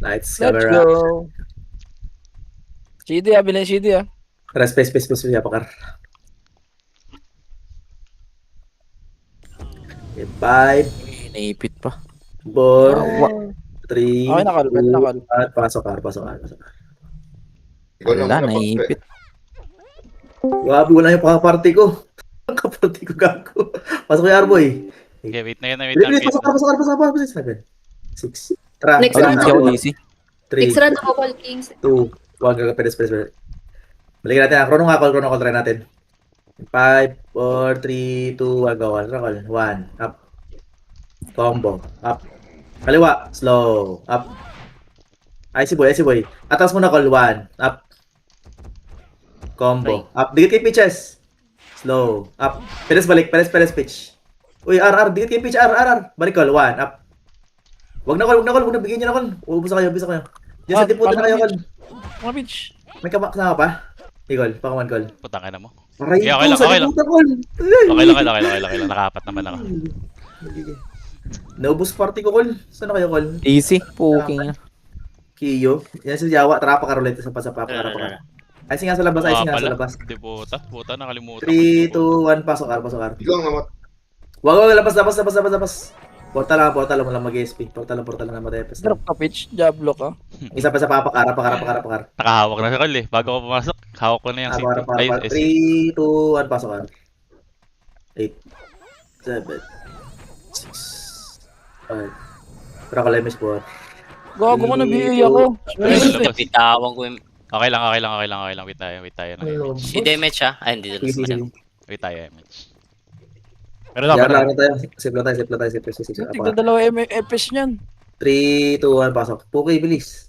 Lights, Let's camera. go. CD bilhin CD Space, pakar. Okay, 5, Naipit pa. 4, Oh. 3, Okay, nakal. 2, at pasok. Wala, naipit. Grabe, wala yung kaparty ko. Ang kaparty ko gago. Pasok yung Arboy. Okay, wait na yan, wait Bilis, na. pasok. 7, 6. Tara, Next Pag round easy ako, easy. 3, Next round ako, Call Kings. 2, 1, pedes. Balikan natin ha. Chrono call, try natin. 5, 4, 3, 2, 1, go. Call. 1, up. Combo, up. Kaliwa, slow, up. Icy boy. Atas muna call, 1, up. Combo, up. Dikit kay pitches. Slow, up. Pedes balik, pedes pitch. Uy, RR, dikit kay pitch, RR. Balik call, 1, up. Wag na call, bigyan niyo na call. Ubus kayo. Diyan sa tiputan na kayo call. Mga bitch. May kasama pa? Call, pakaman call. Putang ina mo. Aray, Okay lang, sa okay lang. tiputan, call. Okay lang. Nakaapat naman ako. Naubos party ko, call. Saan na kayo, call? Easy. Puking na. Kiyo. Yan si Jawa, trapa ka roulette sa pasapa para. Ay, singa sa labas, Di puta, nakalimutan. 3, 2, 1, pasok. Ikaw naman. Wag, labas. Portal lang mo lang mag-SP. Portal lang matepes. Drop ka pitch. Diablo ka. Isa pa sa papakara, pakar. Nakahawak na si Col eh. Bago ko pumasok, hawak ko na yung city. Ay, Pakar. 3, 2, 1, pasok. 8, 7, 6, 5. Pero ka lemes po. Gago ko na BA ako. Bitawan ko yung... Okay lang. Wait tayo. Si Demet siya. Ay, hindi doon. Sige. Wait tayo, Mitch. Meron na, Yan meron na. lang tayo. Save lang tayo. Tignan dalawa FPS niyan. 3, 2, 1, pasok. Puki, bilis.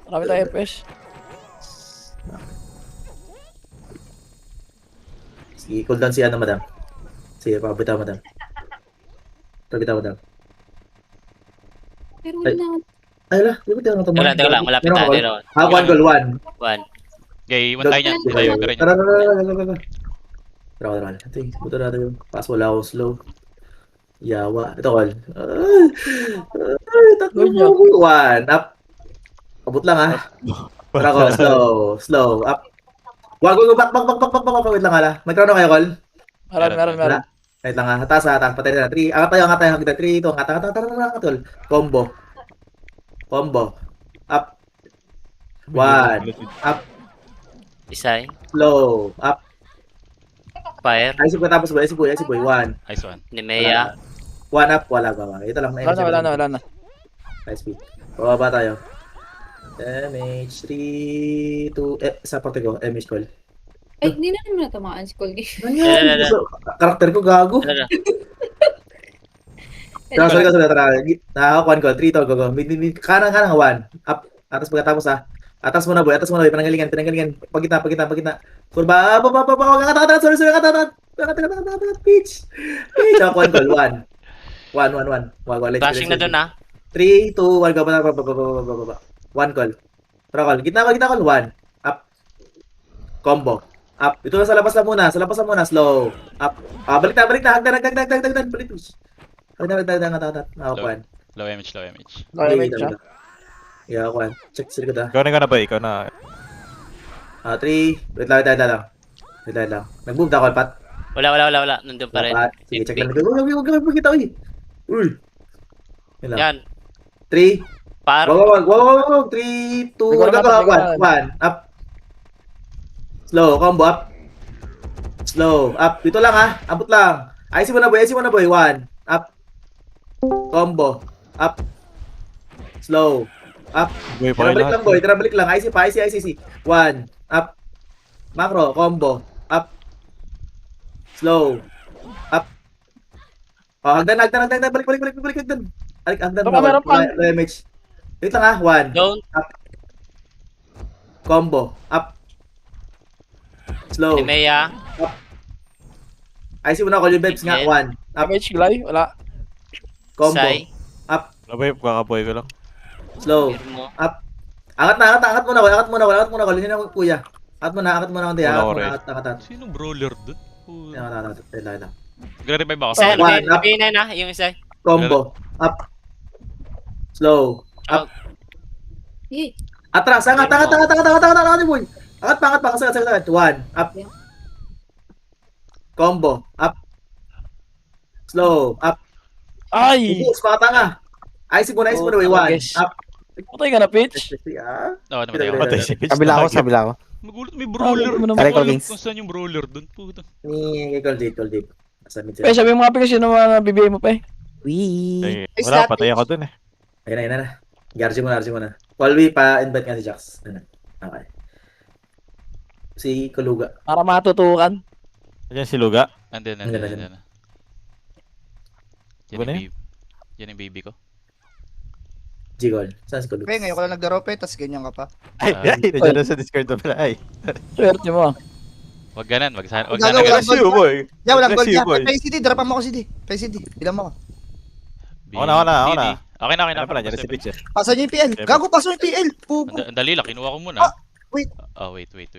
Marami tayo FPS. Sige, cool down si madam. Sige, pabitaw, madam. Pero Ay. wala. Ay, ala, bitaw na ito. Teka lang, malapit tayo. One goal, 1. One. Okay, iwan tayo niyan. Tayo, pero Tara. Tara. Ito yung buto natin yung pass, wala ako slow. Yawa. Ito, call. Tatlo mo. 1, up. Abot lang, ha. Tara ko, slow, up. Wag, back. Wait lang, hala. May trono kayo, call. Meron. Wait lang, ha. Taas, patay na. 3, angat tayo. 3, 2, angat, tol. Combo. Up. 1, up. Isa. Slow, up. Fire. Ay, ko tapos ba? Boy. 1. Nice one. Nemea. 1 up, wala. Ito lang na. Wala na. Nice speed. Bababa tayo. MH 3, 2, sa parte ko, MH call. Ay, hindi na naman natamaan si Call Kings. Karakter ko gago. Sorry, tara. Nakakuan ko, 3 to, go. Kanang, 1. Up. Atas pagkatapos ha. Atas muna boy, pananggalingan. Pagkita. Kurba, kata, sorry, pitch. Kuan call, 1. 1. Flashing na doon ah. 3, 2, 1, go, baba. 1 call. Para call, gitna call, 1. Up. Combo. Up. Ito sa labas na muna, slow. Up. Balik na, hagdan, balik. Hagdan, nakakuan. Low MH. Yeah, kuan. Check sila ka. Ikaw na ba? Ikaw na. 3, wait lang. Nag-move na call, Pat. Wala. Nandun pa rin. Pat. Sige, check lang. Huwag magkita, uy. Yan. 3, Par. wag. 3, 2, 1, up. Slow, combo, up. Slow, up. Dito lang ha, abot lang. IC mo na boy, 1, up. Combo, up. Slow, up. Boy, Tira balik lang, IC. 1, up. Macro, combo, up. Slow, up. Hagdan, balik, hagdan. Hagdan mo, Meron pa. damage. Wait lang ha, 1. Don't. Combo, up. Slow. Nemea. IC mo na call yung Bebs nga, 1. Up. MH Glay. Wala. Combo. Sai. Up. Boy, kakaboy ko lang. Slow. Firmo. Up. Angat muna call. Hindi na kuya. Angat muna konti. Angat. Sino brawler dun? Angat. Gre-revive ako. Isa. One, up. Sabihin na yung isa. Combo. Up. Slow. Up. Eh, Atras. Angat. Boy. Angat. Sagat. 1. Up. Combo. Up. Slow. Up. Ay! Ubus. Mga tanga. Ice mo na. Oh, One. guess. Up. Patay ka na, Pitch. Ah. Oo, namatay ako. Patay si Pitch. Kabila Lagi. ako. Magulat, may brawler. Ano, Aray ko, Alam Kings. kung saan yung brawler doon. Puta. Ni Call Deep. Nasa mid Eh, sila. sabi mo nga, Pitch, sino mga bibigay mo pa eh? Wee. Eh, wala, patay ako dun eh. Ayun na. RG mo na. Colby pa-invite nga si Jax. Ano? Okay. Si Kuluga. Para matutukan. Ayan si Luga. Andun. Andun. Yan Ano yung yun? baby. Yan yung baby ko. Jigol. Saan si Kuluga? Pre, ngayon ko lang naglaro pe, tas ganyan ka pa. Ay, Ah. nandiyan na sa Discord na pala. Ay, Swerte mo. Wag ganan, wag sana Gagawa ganan. lang. bless you, boy. Yeah, walang Bless gold you, yan. boy. Pay CD, darapan mo ako CD. Pay CD, bilang mo ako. Ako na. Okay na. Ano pala, nandiyan na si Pitch eh. Pasan niyo yung PL. Okay, Gago, pasan yung PL. Pugo. Ang dali lang, kinuha ko muna. Ah, wait. Oh, wait. Wait.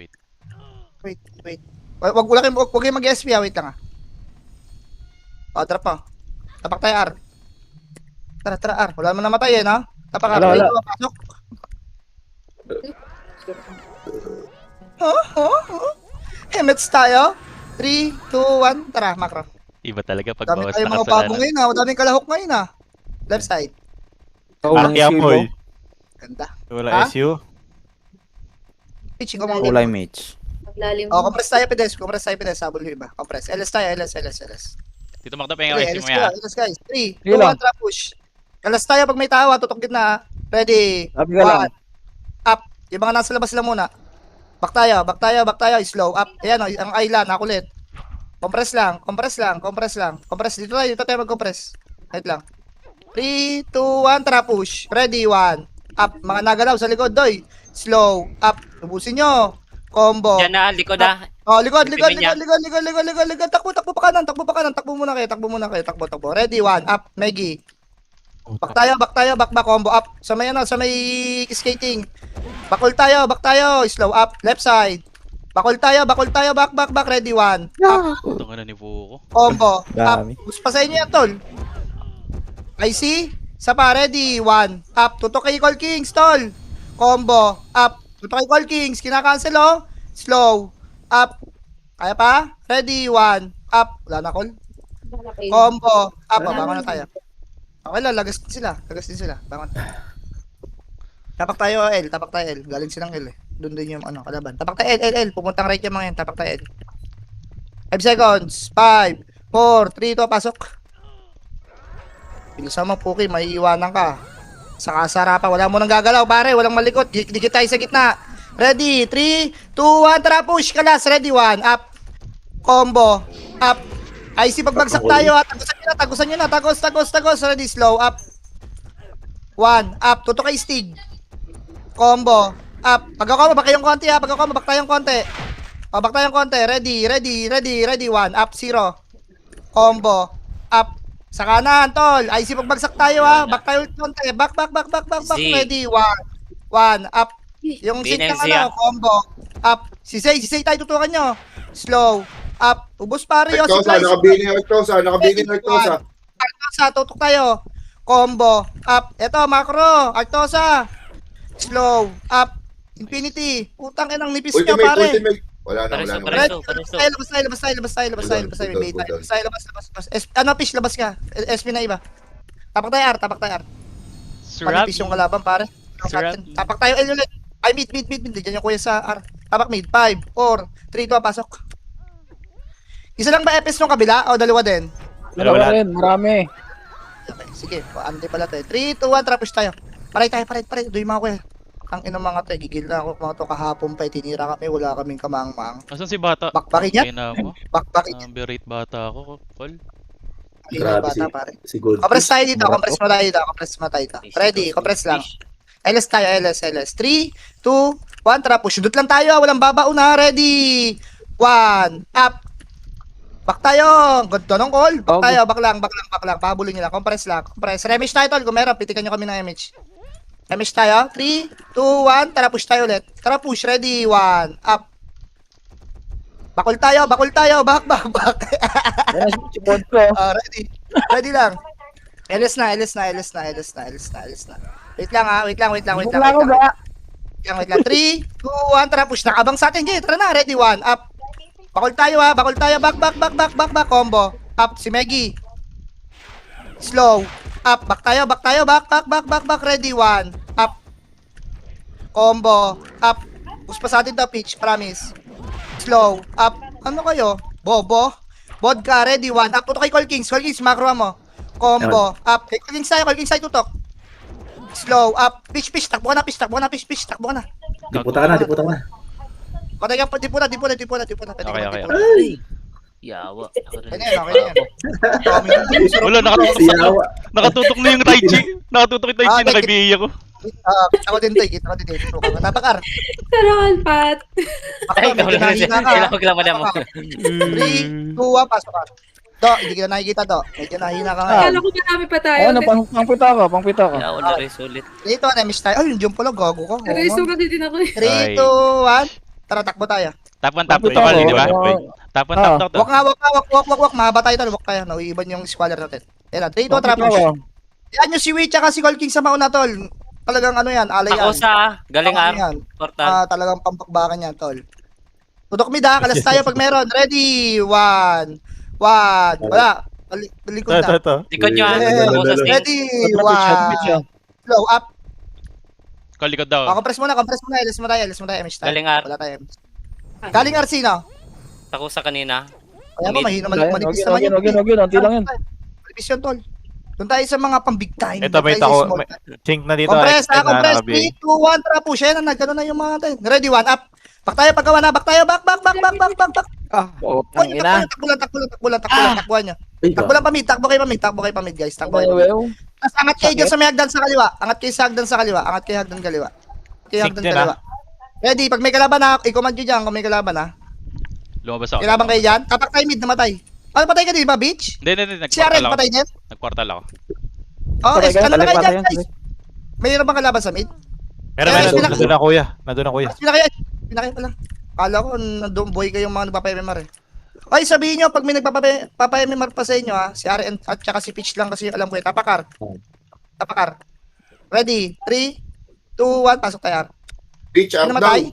Wag kayo mag-SP ha, wait lang drop pa. Tapak tayo R. Tara R. Wala mo namatay eh, no? Tapak R. Wala. Pasok. Emets tayo. 3, 2, 1. Tara, macro. Iba talaga pag Dami bawas tayo na mga bago kasalanan. ngayon ha. Daming kalahok ngayon ha. Left side. Ulang Kaya SU boy. mo. Ganda. Wala Ha? SU. Pitching ko mga Kulay match. Paglalim Oh, compress tayo pedes. Sabol yung iba. Compress. LS tayo. LS. Dito makta pa yung Okay, IC LS mo yan. guys. 3, 2, Sige lang. 1, trap push. LS tayo pag may tawa. Tutok gitna. Ready. Sabi ka lang. 1. Up. Yung mga nasa labas lang muna. Back tayo. Slow. Up. Ayan o. Ang island. Nakulit. Compress lang. Compress. Dito tayo mag-compress. Wait lang. 3, 2, 1. Trap push. Ready. 1. Up. Mga nagalaw sa likod. Doy. Slow. Up. Ubusin nyo. Combo. Diyan na, likod na. Oh, likod. Pipimin niya. Takbo pa kanan. Takbo muna kayo. Takbo. Ready, 1. Up. Maggie. Back tayo. Back. Combo. Up. Sa may skating. Back tayo. Slow. Up. Left side. Bakol tayo. Back. Ready, 1. Up. Ito nga na ni Fuko. Combo. Up. Dami. Gusto pa sa inyo yan, tol. IC. Sa pa. Ready, 1. Up. Tutok kay Call Kings, tol. Combo. Up. Tutok kay Call Kings. Kinakancel, oh. Slow. Up. Kaya pa? Ready, 1. Up. Wala na, Call. Combo. Up. Bangon na tayo. Okay lang, lagas din sila. Bangon. Tapak tayo, L. Galing silang L eh. Doon din yung kalaban. Tapak tayo, L. Pupuntang right yung mga yan. Tapak tayo, L. 5 seconds. 5, 4, 3, 2, pasok. Bilisan mo, Puki. May iwanan ka. Sa kasara pa. Wala mo nang gagalaw, pare. Walang malikot. Dikit tayo sa gitna. Ready, 3, 2, 1. Tara, push. Kalas. Ready, 1. Up. Combo. Up. IC pagbagsak tayo ha. Tagusan nyo na. Tagos. Ready, slow. Up. 1. Up. Tutok kay Stig. Combo. Up. Pag ako, back tayong konti ha. Back tayong konti. Ready. 1. Up. 0. Combo. Up. Sa kanan, tol. IC pagbagsak tayo ha. Back tayo konti. Back. Z. Ready. 1. Up. Yung sync ng BNMZ, combo. Up. Si Say tayo tutukan nyo. Slow. Up. Ubus pare yun. Nakabili ng Artosa. Artosa, tutok tayo. Combo. Up. Eto, macro. Artosa. Slow. Up. Infinity. Putang inang nipis nyo, pare. Wala Pareso. Labas tayo. May tayo. Labas. Fish, labas ka. SP na iba. Tapak tayo, R. Panipis yung kalaban, pare. Tapak tayo, L ulit. Ay, mid. Diyan yung kuya sa R. Tapak mid. 5, 4, 3, 2, pasok. Isa lang ba FS nung kabila? O dalawa din? Dalawa rin, marami. Okay, sige. Ante pala tayo. 3, 2, 1, trapos tayo. Paray. Doy mga kuya. Ang inang mga tayo. Gigil na ako mga to kahapon pa. Tinira kami. Wala kaming kamang-mang. Asan si bata? Bakbakin yan. Kaya na ako. Bakbakin yan. Berate bata ako, Col. Grabe Bata, pare. si Gold. Compress tayo dito. Compress mo tayo dito. Ready. Compress lang. LS tayo. LS. 3, 2, 1. Trapos. Shoot lang tayo. Walang babaon na. Ready. 1. Up. Back tayo. Good to nung call. Back tayo. Back lang. Pahabulin nyo lang. Compress lang. Remish tayo, tol. Kung meron, pitikan nyo kami ng MH. MH tayo. 3, 2, 1. Tara, push tayo ulit. Tara, push. Ready. 1. Up. Bakol tayo. Back. Yan ang support ko. Ready. Ready lang. LS na. Wait lang ha, wait lang. Wala ko ba? Wait lang. 3, 2, 1, tara, push na. Abang sa atin, Jay. Tara na, ready, 1, up. Bakol tayo ha, back, combo. Up, si Meggy. Slow. Up, back tayo, back, ready, 1, up. Combo, up. Push pa sa atin to, pitch, promise. Slow, up. Ano kayo? Bobo. Vodka, ready, 1, up. Puto kay Call Kings, macro mo. Combo, up. Kay Call Kings tayo, tutok. Slow, up. Pitch, takbo ka na. Diputa ka na. Patay ka, di po na. Pwede Okay, ka, okay, di po na. Yawa. Okay na yan. Wala, Si Yawa. nakatutok na yung Tai Chi. Nakatutok yung Tai Chi, nakabiya ko. Kita ko din, Tay. Napakar. Tarawan, Pat. Ay, ikaw lang siya. Kailangan ko lang madam mo. 3, 2, 1, pasok ka. Do, hindi kita nakikita, Do. Medyo nahina ka ngayon. Akala ko marami pa tayo. Ano, pangpita ko. Yawa na rin sulit. Dito, nemish tayo. Ay, yung jump pala, gago ka. Reso kasi din ako eh. 3, 2, 1. Tara, takbo tayo. Top 1, top 2, Pangpita ko. di ba? Top 1, top 2. Walk nga. Mahaba tayo. Walk tayo. Nauiban yung squaller natin. Yan, 3, 2, trap push. Yan yung si Wei tsaka si Call King sa mauna, tol. Talagang ano yan, alay yan. Takosa, galing Ano ar. yan. Portal. Talagang pampakbakan yan, tol. Tutok mid ha, kalas tayo pag meron. Ready, 1. Wala. Balikod na. Ito. Likod nyo ah. Yeah. Takosa snake. Ready, 1. Slow up. Kalikod daw. Compress muna. Alis mo tayo. MH tayo. Galing ar. Wala tayo. Galing RC na. Takosa kanina. Kaya mo, mahina manipis Wag naman yun, unti lang yun. Manipis yun, tol. Doon tayo sa mga pang big time. Ito, may Doon tayo sa tako. small may- time. Chink na dito. Compress, extend na, compress. nakabi. 3, 2, 1, tara push. Yan, nagano na yung mga tayo. Ready, 1, up. Back tayo, pagkawa na. Back. Ang ina. Takbuhan nyo. Ay, Takbo lang pamid, takbo kayo pamid, guys. Takbo kayo pamid. Tapos angat kayo dyan sa may hagdan sa kaliwa. Angat kayo sa hagdan kaliwa. Sink dyan, Ready, pag may kalaban na, i-command nyo dyan kung may kalaban na. Lumabas ako. Kalaban kayo dyan. Tapak tayo mid, namatay. Ano, patay ka din ba, bitch? Hindi. Si Aren, Nagkwartal ako. patay din? Nagkwartal ako. Oo, Patay ka, ano na kayo patay dyan, yan. guys? Mayroon bang kalaban sa mid? Meron. Yes, pinak- Nandun na kuya. Pinakaya pala. Kala ko, nandun boy kayong mga nagpapa-MMR eh. Ay, sabihin nyo, pag may nagpapa-MMR pa sa inyo ha, si Aren at saka si Peach lang kasi alam ko eh. Tapakar. Ready? 3, 2, 1, pasok tayo. Reach Ano namatay?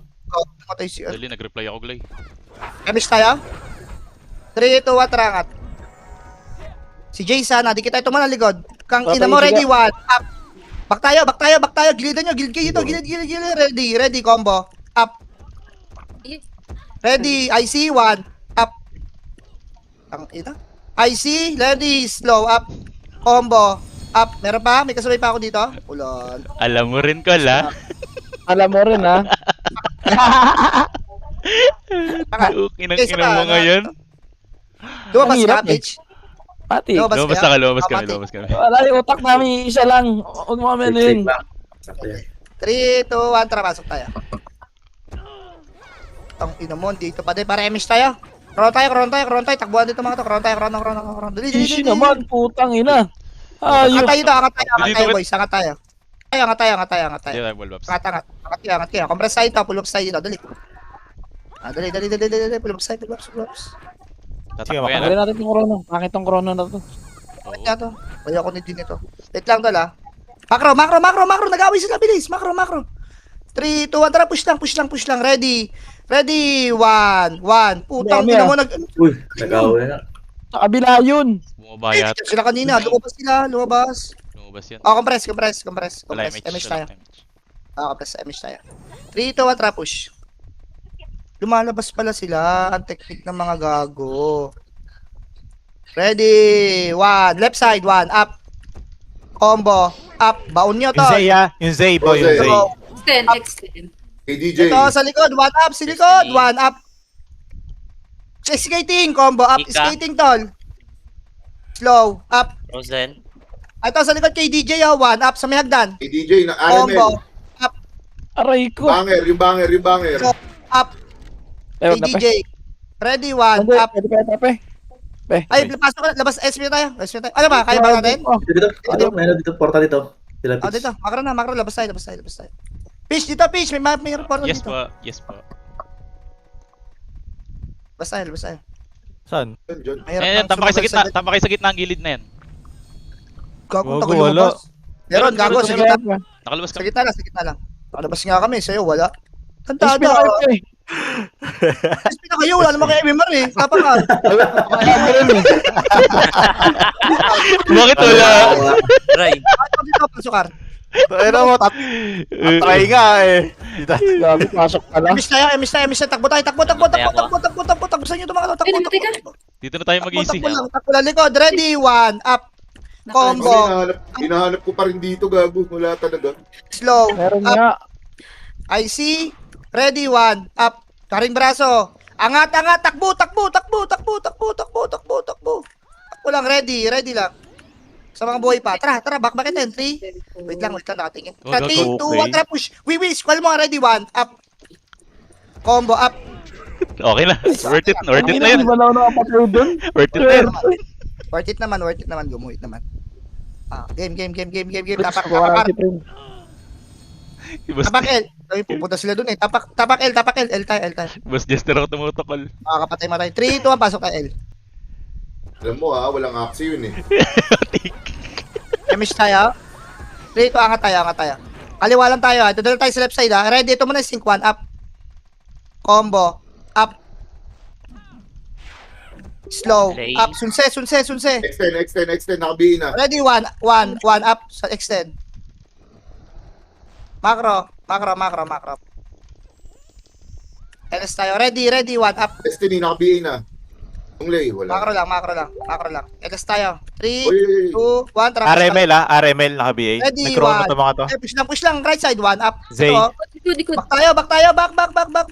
Namatay si Dali, nag-reply ako, Glay. Kamish tayo? 3, 2, 1, tarangat. Si Jason, di kita ito man likod. Kang ina mo, ready, 1, up. Back tayo. Gilidan nyo, gilid kayo ito. Gilid. Ready, combo. Up. Ready, IC, 1, up. Ang ina. IC, ready, slow, up. Combo, up. Meron pa? May kasabay pa ako dito? Ulol. Alam mo rin ko, la. Alam mo rin ha. Inang mo ngayon. Lumabas Ang hirap ka, eh. bitch. Pati. Lumabas Pati. kami. Wala yung utak namin, isa lang. Huwag mo kami ano yun. Sakto yan. 3, 2, 1, tara, pasok tayo. Ang ina mo, dito pa din. Para MH tayo. Karon tayo. Takbuhan dito mga to. Karon tayo. Dali. Easy naman, putang ina. Ayos. Angat tayo, boys. Angat tayo. Angat tayo. Hindi tayo wall ups. Angat kayo. Compress tayo dito. Pull ups tayo dito. Dali. Dali. Pull ups tayo. Sige, Tatakbo yan. Tanggalin natin itong corona. Bakit itong corona na to? Bakit nga to? Kaya ko din ito. Wait lang tol ha. Macro. Nag-away sila. Bilis. Macro. 3, 2, 1. Tara, push lang. Ready, 1. Putang Dami, ina ah. mo. Uy, nag-away na. Sa kabila yun. Bumabayat. Sila kanina. Lumabas. Lumabas yan. Compress. Wala, MH tayo. Compress. MH tayo. 3, 2, 1. Tara, push. Lumalabas pala sila. Ang technique ng mga gago. Ready, 1. Left side, 1. Up. Combo. Up. Baon nyo to. Yung Zay, boy. Yung Zay. Extend. Hey, DJ. Ito sa likod, 1 up, sa likod, 1 up. Skating, combo up, Ika. skating tol. Slow, up. Frozen. Ito sa likod kay DJ, 1 up sa may hagdan. Hey, DJ, na Combo, up, Aray ko. Yung banger. up, Eh, kay wag na pe. DJ. Ready, 1 Hindi, up. pwede pa pe. Ay, pasok ka, labas SP tayo. Ano ba, kaya ba natin? Dito, mayroon dito, porta dito. Sila Ah, dito, makro, labas tayo. Fish, dito, fish, may report Yes dito. po. Labas tayo. Saan? May Ayan, tama kayo sa gitna ang gilid na yan. Gago, Gago, tagal wala. lumabas. Meron, gago, sa gitna. Nakalabas Sa ka. gitna lang, sa gitna lang. Nakalabas nga kami, sa'yo wala. SP Tanda na kayo eh. SP na kayo, wala naman kayo MMR eh. Tapa ka. Kaya mo rin eh. Bakit wala? Ray. Ano dito, pasukar? Ay na mo, try nga eh. Gabi, pasok ka lang. Emis tayo. Takbo tayo, takbo. Saan nyo tumakalo? Ay, namatay ka. Dito na tayo mag-easy. Takbo lang likod. Ready, one, up, combo, Hinahanap ko pa rin dito, gago. Wala talaga. slow, Meron up, nga. IC, ready, one, up, karing braso, angat, takbo. Takbo lang, ready lang. Sa mga buhay pa. Tara, back in 3. Wait lang, nakatingin. Go, go, 3, 2, go. 1, tara, push. Squall mo, ready, one, up, combo, up. Okay na. Worth it na yun. Hindi ba na ako nakapatay dun? Worth it na yun. Worth it naman, gumuhit naman. Game. Tapak, Wala si Prin. tapak L. Ay, pupunta sila dun eh. Tapak L, L tayo. Boss Jester ako tumutokol. Makakapatay mo tayo. 3, 2, 1, pasok tayo L. Alam mo ha, walang aksi yun eh. Emish tayo. 3, 2, angat tayo. Kaliwa lang tayo ha. Dito tayo sa left side ha. Ready, ito muna yung sync 1, up. Combo, up. Slow, Play. up. Sunse. Extend, nakabihin na. Ready, 1, up sa extend. Macro. LS tayo. Ready, 1, up. Destiny, nakabihin na. Yung lay, wala. Macro lang. LS tayo. 3, Uy, 2, 1, trap. RML ha, RML naka-BA. Ready, May chrono one. to mga to. Push lang. Right side, 1, up. Zay. Ito, Likod. back tayo. Back.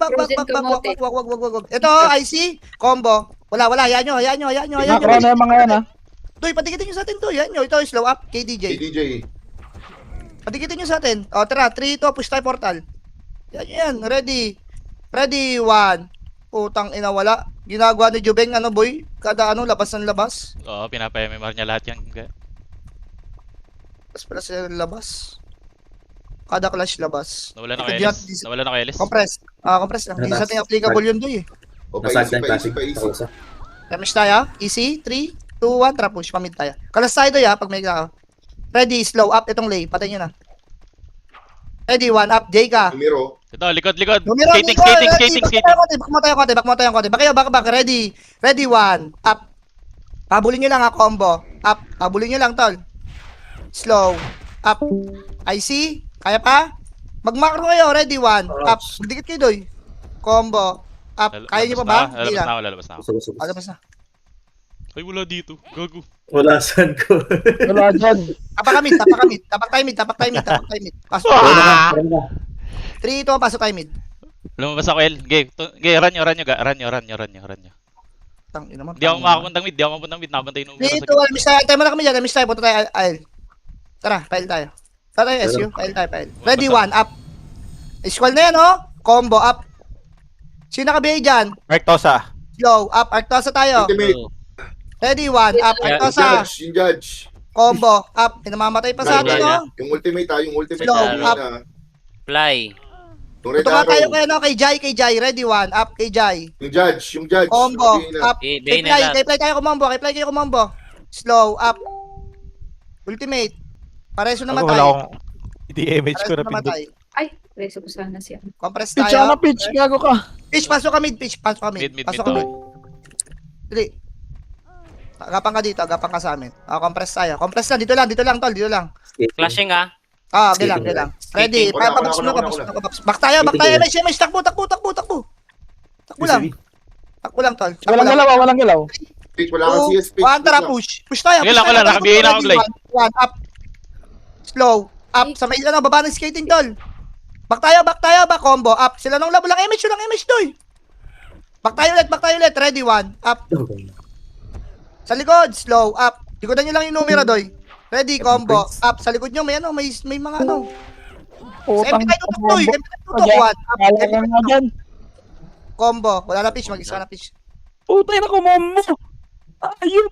Frozen kamote. Wag. Ito, IC, combo. Wala. Hayaan nyo. Nakro na yung mga yan ha. Toy, patikitin nyo sa atin to. Hayaan nyo. Ito, slow up. KDJ. DJ. Patikitin nyo sa atin. O, tara. 3, 2, push tayo portal. Yan. Ready, 1. Putang ina, wala. Ginagawa ni Jubeng, boy? Kada labas ng labas. Oo, pinapa-MMR niya lahat yan. Tapos pala sila labas. Kada clash labas. Nawala na Ito, kay Ellis. di- Nawala na kay Ellis. Compress. Compress lang. Hindi sa ating applicable yun, doy. O, Nasag paisip, na yung paisip, classic. paisip. Damage tayo. Easy. 3, 2, 1. Trap push. Pamit tayo. Kalas tayo doy pag may ka. Ready. Slow up. Itong lay. Patay nyo na. Ready. 1 up. J ka. Numero. Ito, likod. Numero. Skating. Back mo tayo konti. Back. Ready. 1 up. Pabulin nyo lang ha. Combo. Up. Pabulin nyo lang tol. Slow. Up. IC. Kaya pa? Mag-macro kayo. Ready. 1 up. Magdikit kayo doy. Combo. Up. Kaya nyo pa ba? Hindi na. Lalabas na ako. Alabas na. Ay, wala dito. Gago. Wala, saan ko? Wala dyan. Tapak tayo mid. Pasok. Meron na. 3, 2, pasok tayo mid. Lumabas ako, El. Gay, run nyo. Tang ina mo. Hindi ako makapuntang mid. Nakabantay nung 3, 2, 1. Miss tayo muna kami dyan. Miss tayo. Punta tayo. Aisle. Tara, file tayo. Tara tayo, SU. File tayo. Ready, 1, up. Squall na yan, oh. Combo, up. Sino nakabihay dyan? Mark Tosa. Slow, up. Arctosa tayo. Ultimate. Ready, 1, up. Yeah. Arctosa. Yung judge. Combo, up. Pinamamatay pa sa atin, oh. Yung ultimate ha, yung ultimate. Slow, na, up. na. Fly. Yung red Ito nga tayo arrow. kay Jai. Ready, 1, up. Kay Jai. Yung judge. Combo, Nakabihin na. up. Kay Fly tayo kumombo. Slow, up. Ultimate. Pareso Ako namatay. wala akong DMH ko Pareso na pindot. namatay. Ay, reso ko sana siya. Compress Pitch tayo. na pitch. Gago ka. Pitch, pasok ka mid. Pasok ka Mid. ka mid. Dili. Agapang ka dito, agapang ka sa amin. Compress tayo. Compress lang, dito lang, tol, dito lang. Flashing ah. Okay lang. Ready, Wala, papabaks wala, mo, wala, papabaks wala. mo, papabaks. Back tayo, MS, takbo. Takbo lang, tol. Walang galaw. Pitch, wala kang CS pitch. 1, tara, push. Push tayo. Sige lang, wala, nakabiyahin na ako, Blay. 1, up. Slow, up. Sa may baba ng skating, tol. Back tayo, back combo, up. Sila nung labo lang image, doy. Back tayo ulit. Ready, 1, up. Sa likod, slow, up. Likodan nyo lang yung numero, doy. Ready, combo, up. Sa likod nyo, may mga ano. Putang. MP tayo tutok, doy. MP tayo tutok, 1, up. Kala ka nga dyan. Combo. Wala na pitch, mag-isa na pitch. Putay na kumombo. Ayun.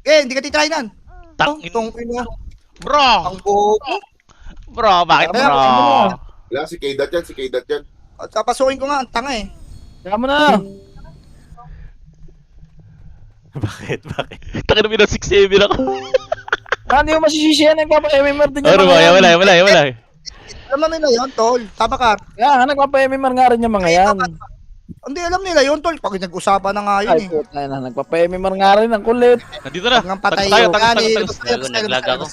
Hindi ka titrainan. Tangin. Itong ina. Bro! Ang bobo. Bro, bakit Kaya, bro? Wala, si K-Dot yan. At papasukin ko nga, ang tanga eh. Kaya mo na. Bakit? Takin na 6-7 ako. Hindi mo masisisi yan, nagpapa-MMR din yung Oro, mga yan. wala. Alam na nila yun, tol. Tama ka. Kaya nga, nagpapa-MMR nga rin yung mga yan. Hindi, alam nila yun, tol. Pag nag-usapan na nga yun Ay, eh. puta na, nagpapa-MMR nga rin, ang kulit. Nandito na. Huwag nang patayin Tayo, yung tayo, ani. tayo. Naglag ako.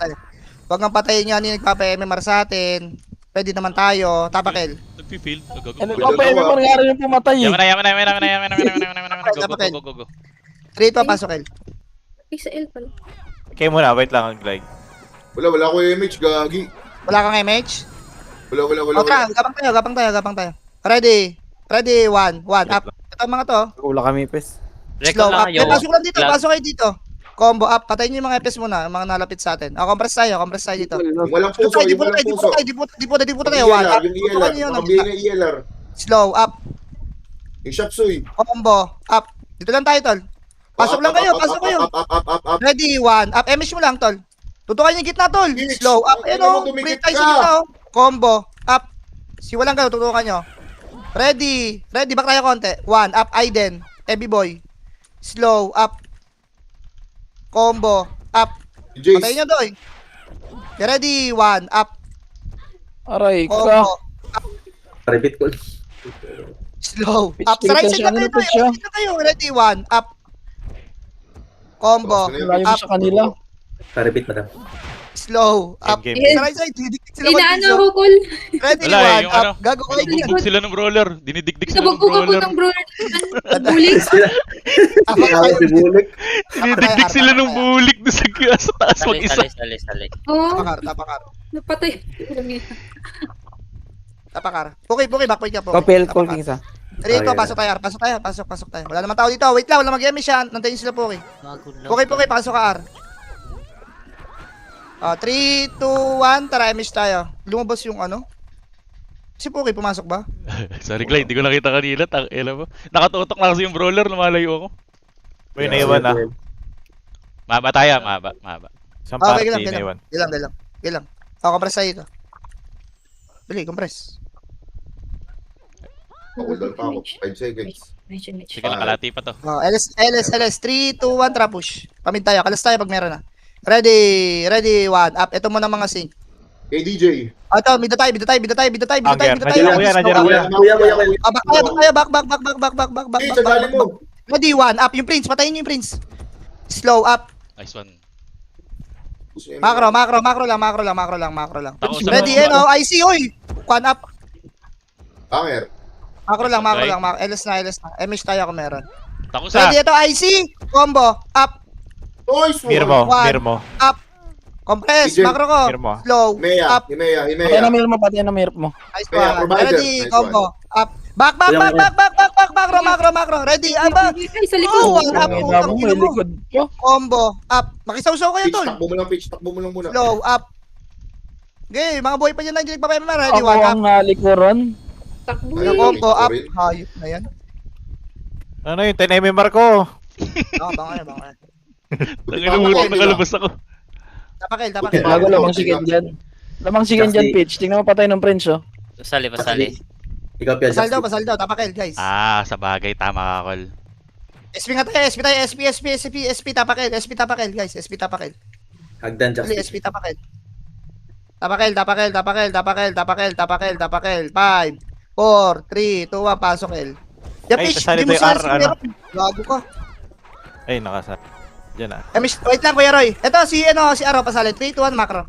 Huwag nang patayin yung ani nagpapa-MMR sa atin. Pwede naman tayo. Tapakel. Nagpi-feel. Go. Eh, nagpapa-MMR nga rin yung pumatay eh. Yaman na. Go. 3 to, pasok, El. Ay, sa L pala. Okay muna, wait lang ang glide. Wala ko image, gagi. Wala kang MH? Wala. O, gapang tayo. Ready, 1, up. Ito mga to. Wala kami, pes. Slow Recon lang up. kayo. Pasok lang dito, pasok kayo dito. Combo up. Patayin nyo yung mga FS muna, yung mga nalapit sa atin. Compress tayo dito. Yung walang puso, Di yung po walang puso. tayo. 1 up. Yung ELR, Tutukan nyo yun. nakabigay na ELR. Slow up. Yung Shopsuy. Combo up. Dito lang tayo, tol. Pasok lang kayo, pasok kayo. Up. Ready, 1 up. MS mo lang, tol. Tutukan yung gitna, tol. Yes. Slow up. Ay, Ayan o. naman, Free tumikit tayo sa ka. gitna, oh. Combo up. Siwalang kayo, tutukan nyo. Ready, back tayo konti. 1 up, Aiden. Heavy boy. Slow up. Combo up. Patayin Jace. nyo, doy. Ready, 1 up. Aray, ka. Combo. Repeat ko. Slow Pitch up. Sa right side siya, na kayo, ano pitch doy. siya? Right side na kayo. Ready, 1 up. Combo. Layo mo sa kanila. Repeat, madam. Slow up. Game. Yes. Sa right side, didikit sila Inaano mag-iso. ako, Col. Ready, Wala eh, 1 yung up. ano, Gago kayo. Binubugbog sila ng brawler. Dinidigdig sila ng Nabagbog ako brawler. ng bro. Bullies. Ako kayo. Bulik. Dinidikdik sila ng bulik doon sa taas mag-isa. Sali. Oo, Tapakar. napatay. Tapakar. Puki, backpoint ka po. Kapel, call king sa. Rito, pasok tayo. Pasok tayo. Wala naman tao dito. Wait lang, wala mag-emi siya. Nantayin sila, Puki. Puki, pasok ka, R. 3, 2, 1. Tara, emish tayo. Lumabas yung ano? Si Puki, pumasok ba? Sorry, Clay, hindi ko nakita kanina. Tangina mo. Nakatutok na kasi yung brawler, lumalayo ako. Uy, naiwan na. Mahaba tayo, mahaba. Isang Okay, party, gilang. naiwan. Gilang. Compress tayo ito. Bili, compress. Pakuldan pa ako. 5 seconds. Sige, nakalati pa to. LS. 3, 2, 1. Tara, push. Pamid tayo. Kalas tayo pag meron na. Ready, 1. Up. Ito muna mga sync. Kay DJ. Ito, bida tayo. Nandiyan na kuya, nandiyan na kuya. Kuya. Back tayo. Back. Hey, sa galing mo. Ready, 1. Up. Yung Prince. Patayin nyo yung Prince. Slow up. Nice one. Macro lang. Tapos Ready, IC, oy. 1 up. Banger. Macro lang. LS na. MH tayo kung meron. Tako sa. Ready, ito, IC. Combo. Up. Nice one. Mirmo. Up. Compress. DJ, Macro ko. Mirmo. Slow. Himeya. Up. Pati na mirp mo, pati na mirp mo. Nice Kaya, one. provider. Ready, Nice combo. Up. Back. Macro. Ready, aba. Ay, sa Oh, likod. one up. Ang ina mo, may likod ko. Combo. Up. Makisaw-saw kayo, Pitch, tol. takbo mo lang muna. Slow. Up. Okay, mga boy pa dyan na hindi nagpapayama. Ready, Ako 1 up. ang nalikuran. Takbo Ay, eh. Combo. Up. rin. Hayop na yan. Ano yun, 10 MMR ko. Baka. Tangina mo, nakalabas ako. Tapakil. Bago lamang sigan dyan. Lamang sigan dyan, pitch. Tingnan mo patay ng Prince, oh. Pasali. Ikaw, Pia. Pasal daw. Tapakil, guys. Sa bagay, tama ka, Col. SP nga tayo. SP. Tapakil. SP tapakil, guys. SP tapakil. Hagdan, Dali, Justice. SP tapakil. Tapakil. 5, 4, 3, 2, 1. Pasok, El. Ay, kasali tayo, R, ano? Gago ka. Ay, nakasa. Diyan na. Wait lang, Kuya Roy. Ito, si Aro, pasali. 3, 2, 1, macro.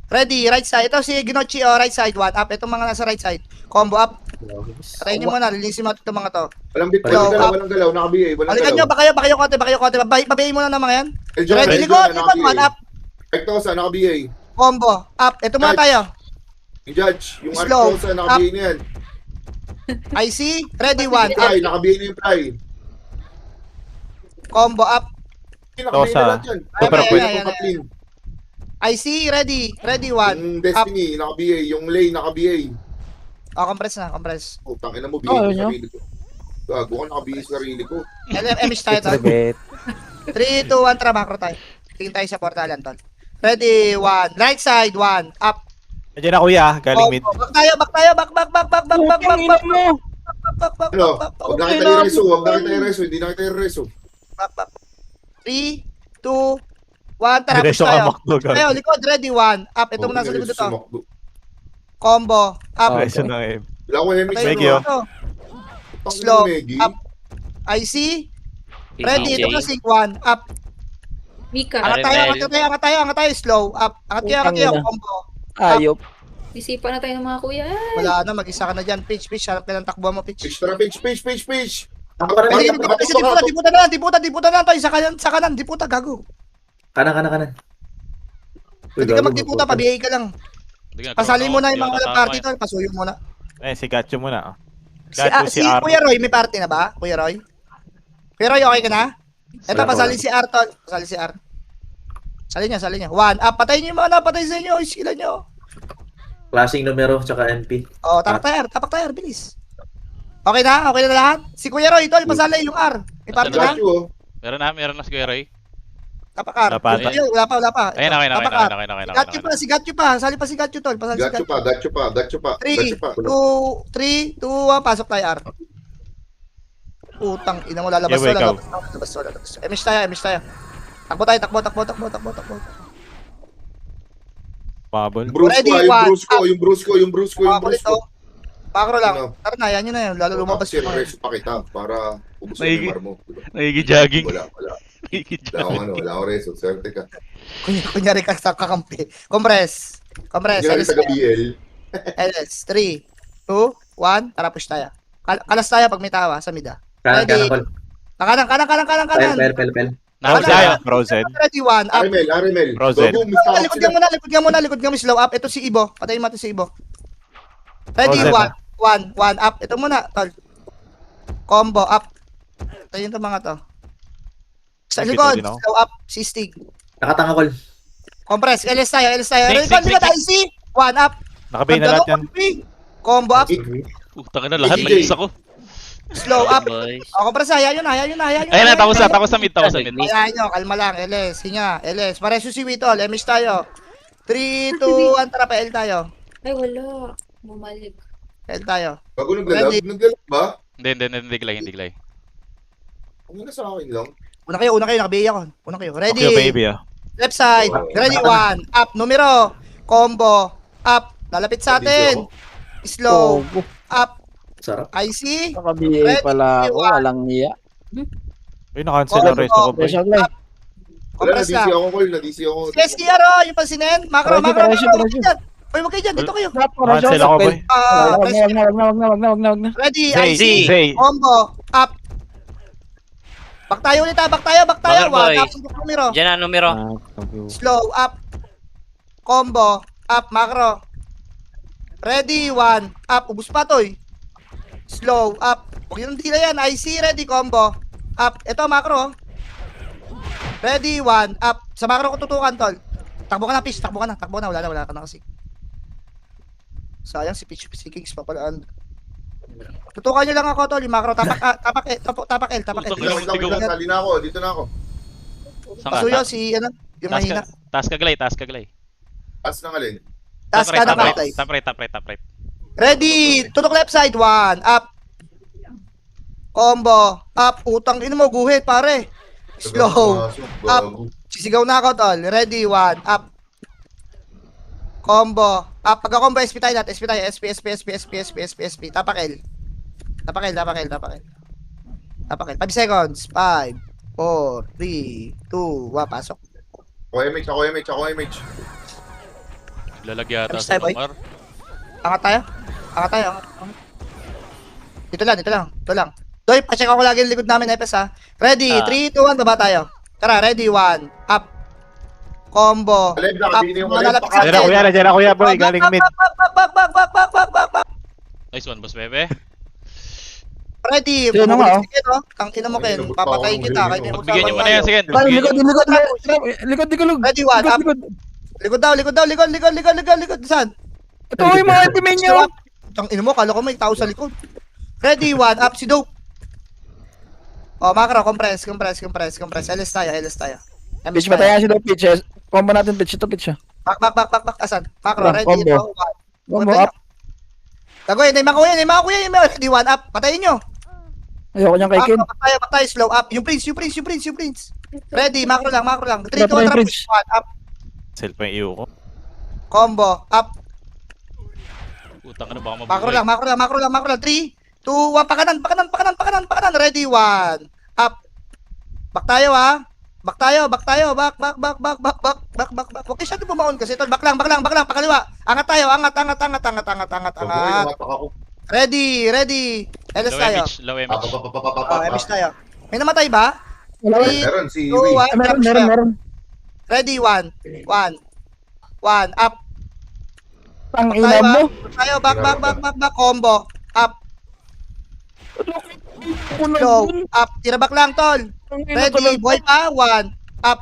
Ready, right side. Ito, si Ginochi, right side, 1 up. Itong mga nasa right side. Combo up. Try nyo muna, release mo itong mga to. Walang bit, Slow walang galaw, naka-BA, walang Balikan nyo, galaw. baka kayo konti. Babayin muna ng mga yan. Eljon, Ready, likod, 1 up. Ektosa, naka-BA. Combo, up. Ito muna tayo. Yung Judge, yung Slow. Arcosa, naka-BA na yan. IC, ready, 1 up. Pry, naka-BA na yung Pry. Combo, up. Naka-BA na lahat yan. Super quick. Pwede kong Kathleen. IC, ready, 1 Yung up. Destiny, naka-BA. Yung Lay, naka-BA. Compress. Oh, tangina mo, Oh, BA yun sa sarili ko. Gago ka, naka-BA sa sarili ko. MH tayo to. Bet. 3, 2, 1, tara macro tayo. Tingin tayo sa portalan, tol. Ready, 1. Right side, 1 up. Nandiyan na kuya, galing mid. Back tayo. Putang ina mo. Ano? Huwag na kita i-reso, hindi na kita i-reso. Back. 3, 2, 1, tara, push Diretso ka, tayo. Macdo. Tayo, likod, ready, 1. Up, ito muna sa likod ito. Combo, up. Diretso na eh. Wala ko MX. Patayin Megi, mo oh. ito. Tangina Slow. mo, Megi. Up. IC. Ready, ito na sync 1. Up. Mika. Angat tayo, angat tayo. Slow. Up. Angat kayo. Putang ina. Combo. Ayop. Isipan na tayo ng mga kuya. Wala na, mag-isa ka na dyan. Pitch, harap ka ng takbo mo, pitch. Pitch, tara, pitch. Ako pa rin. Pwede, ako pa rin. diputa na tayo. Sa kanan, diputa, gago. Kanan. Uy, Pwede ka gago, magdiputa, gago. pabigay ka lang. Hindi nga, Pasali mo na hindi yung mga ako walang kasama party eh. to, pasuyo mo na. Si Gacho muna. Si Kuya Roy, may party na ba? Kuya Roy, okay ka na? Eto, pasali si R, tol. Pasali si R. Sali niya. 1, patayin niyo yung mga napatay sa inyo. Iskila niyo. Clashing numero, tsaka MP. Oh, tapak tayo, bilis. Okay na lahat? Si Kuya Roy, tol, pasali yung R. May party na? Got you, oh. Meron na si Kuya Ray. Tapak R. Dapat. Wala pa. Ayun, okay Tapak R. na. Si Gatcho pa. Sali pa si Gatcho, tol. Pasali si Gatcho. Got you pa. 3, 2, 1, pasok tayo, R. Putang ina mo, lalabas Yeah, to, wake lalabas. MS tayo. Takbo tayo. Pabol. Ready, one, Yung Bruce ko. Kulit to. Makro lang. Ano? Tara na, yan yun na yun. Lalo lumabas Kasi yung mga. reso pa kita para ubos Naigi- yung mar mo. Nagigi-jogging. Wala. Wala akong reso. Swerte ka. Kunyari ka sa kakampi. Compress. Hindi Alis sa BL. LS. 3, 2, 1. Tara, push tayo. Kalas tayo pag may tawa sa mida. Kanan, Ready? Col. Kanan. Pel. Frozen. Ready, 1, up. Armel. Frozen. Bago, miss ako Likod sila. ka muna, slow up. Ito si Ibo. Patayin mo ito si Ibo. Ready, Frozen. 1, up. Ito muna, tol. Combo, up. Patayin ito mga to. Sa Nag-ito likod, din ako. slow up, si Stig. Nakatanga, Col. Compress, LS tayo. Six, Ready, six, tayo, si 1, up. Nakabay na lahat yan. Combo, up. Utang na lahat, DJ. nag-isa ko. Slow up. Boys. Compress, hayaan yun na. Ayun na, tapos sa mid. Hayaan nyo, kalma lang. LS, hinga. LS, pareso si Witol. MS tayo. 3, 2, 1, tara pa. L tayo. Ay, wala. Bumalik. L tayo. Bago naglalag ba? Hindi glay. Ang na sa akin lang. Una kayo, nakabiyay ako. Una kayo. Ready? Okay, baby ah. Left side. Ready, 1. Up. Numero. Combo. Up. Lalapit sa atin. Slow. Up. Sarap. IC. Naka-BA pala ako, Ready, walang niya. Uy, nakancel ang resto ko, boy. Pressure lang. Wala, Compress na-DC na. ako, Col. Na-DC ako. SDR, yung pansinin. Macro. Pressure. Uy, wag kayo dyan. Dito kayo. Nakancel ako, boy. Wag na. Ready, Zay, IC. Zay. Combo. Up. Back tayo ulit ha. Back tayo. Bakit, boy? 1. Up. Numero. Diyan na, numero. Slow. Up. Combo. Up. Macro. Ready, 1. Up. Ubus pa to eh. Slow. Up. Huwag yun ang tila yan. IC. Ready. Combo. Up. Ito, macro. Ready, 1. Up. Sa macro ko tutukan, tol. Takbo ka na, Fish. Takbo ka na. Wala ka na kasi. Sayang si Peach si Kings papalaan. Tutukan nyo lang ako, tol. Yung macro. Tapak L. Sali na ako. Dito na ako. Pasuyo si, ano, yung mahina. Taas ka glay. As ng alin. Taas ka na, Top right. Ready! Tutok left side. 1. Up. Combo. Up. Utang ino mo. Guhit, pare. Slow. Up. Sisigaw na ako, tol. Ready. 1. Up. Combo. Up. Pagka-combo, SP tayo natin. SP tayo. SP. Tapak L. 5 seconds. 5, 4, 3, 2, 1. Pasok. Ako MH. Lalagyan ata Tapos sa tayo, boy. Mar. Angat tayo. Dito lang. Doy, pacheck ako lagi yung likod namin, Epes ha. Ready, 3, 2, 1, baba tayo. Tara, ready, 1, up. Combo. Aleb, Up. nakabili yung aleb. Malalapit sa Diyan na kuya, boy. Galing mid. Back. Nice one, boss bebe. Ready, Sino nga, oh? Tang ina mo, Ken. Papatayin kita. Bigyan nyo muna yan, sige. Likod. Ready, 1, up. Likod daw. Saan? Ito yung mga teammate nyo. Tang ina mo, kala ko may tao sa likod. Ready, 1, up. Si Dope. Oh, macro, compress. LS tayo. Pitch patayan si Dope Pitch. Combo natin pitch. Ito pitch. Back. Asan? Macro, ready, Combo. 2, 1. Combo up. Tagoy, may mga kuya. Ready, 1, up. Patayin nyo. Ayoko niyang kay Ken. Back tayo, slow up. Yung Prince. Ready, macro lang. 3, 2, Wala pa 1, yung trap, Prince. push, 1, up. Sell pa yung iyo ko. Combo, up. Putang ina, baka Macro mabuhay. lang. 3, 2, 1, pakanan. Ready, 1, up. Back tayo, ha. Back. Huwag kayo siya bumaon kasi, tol. Back lang, pakaliwa. Angat tayo, angat. Ako. Ready. LS Low tayo. image, low image. MS tayo. May namatay ba? Wala. 3, Meron si 2, Wee. 1, Meron. Ready, 1, up. Ang ina mo. Tayo, back, combo, up, slow, up, tira back lang, tol. Ready, boy pa, 1, up,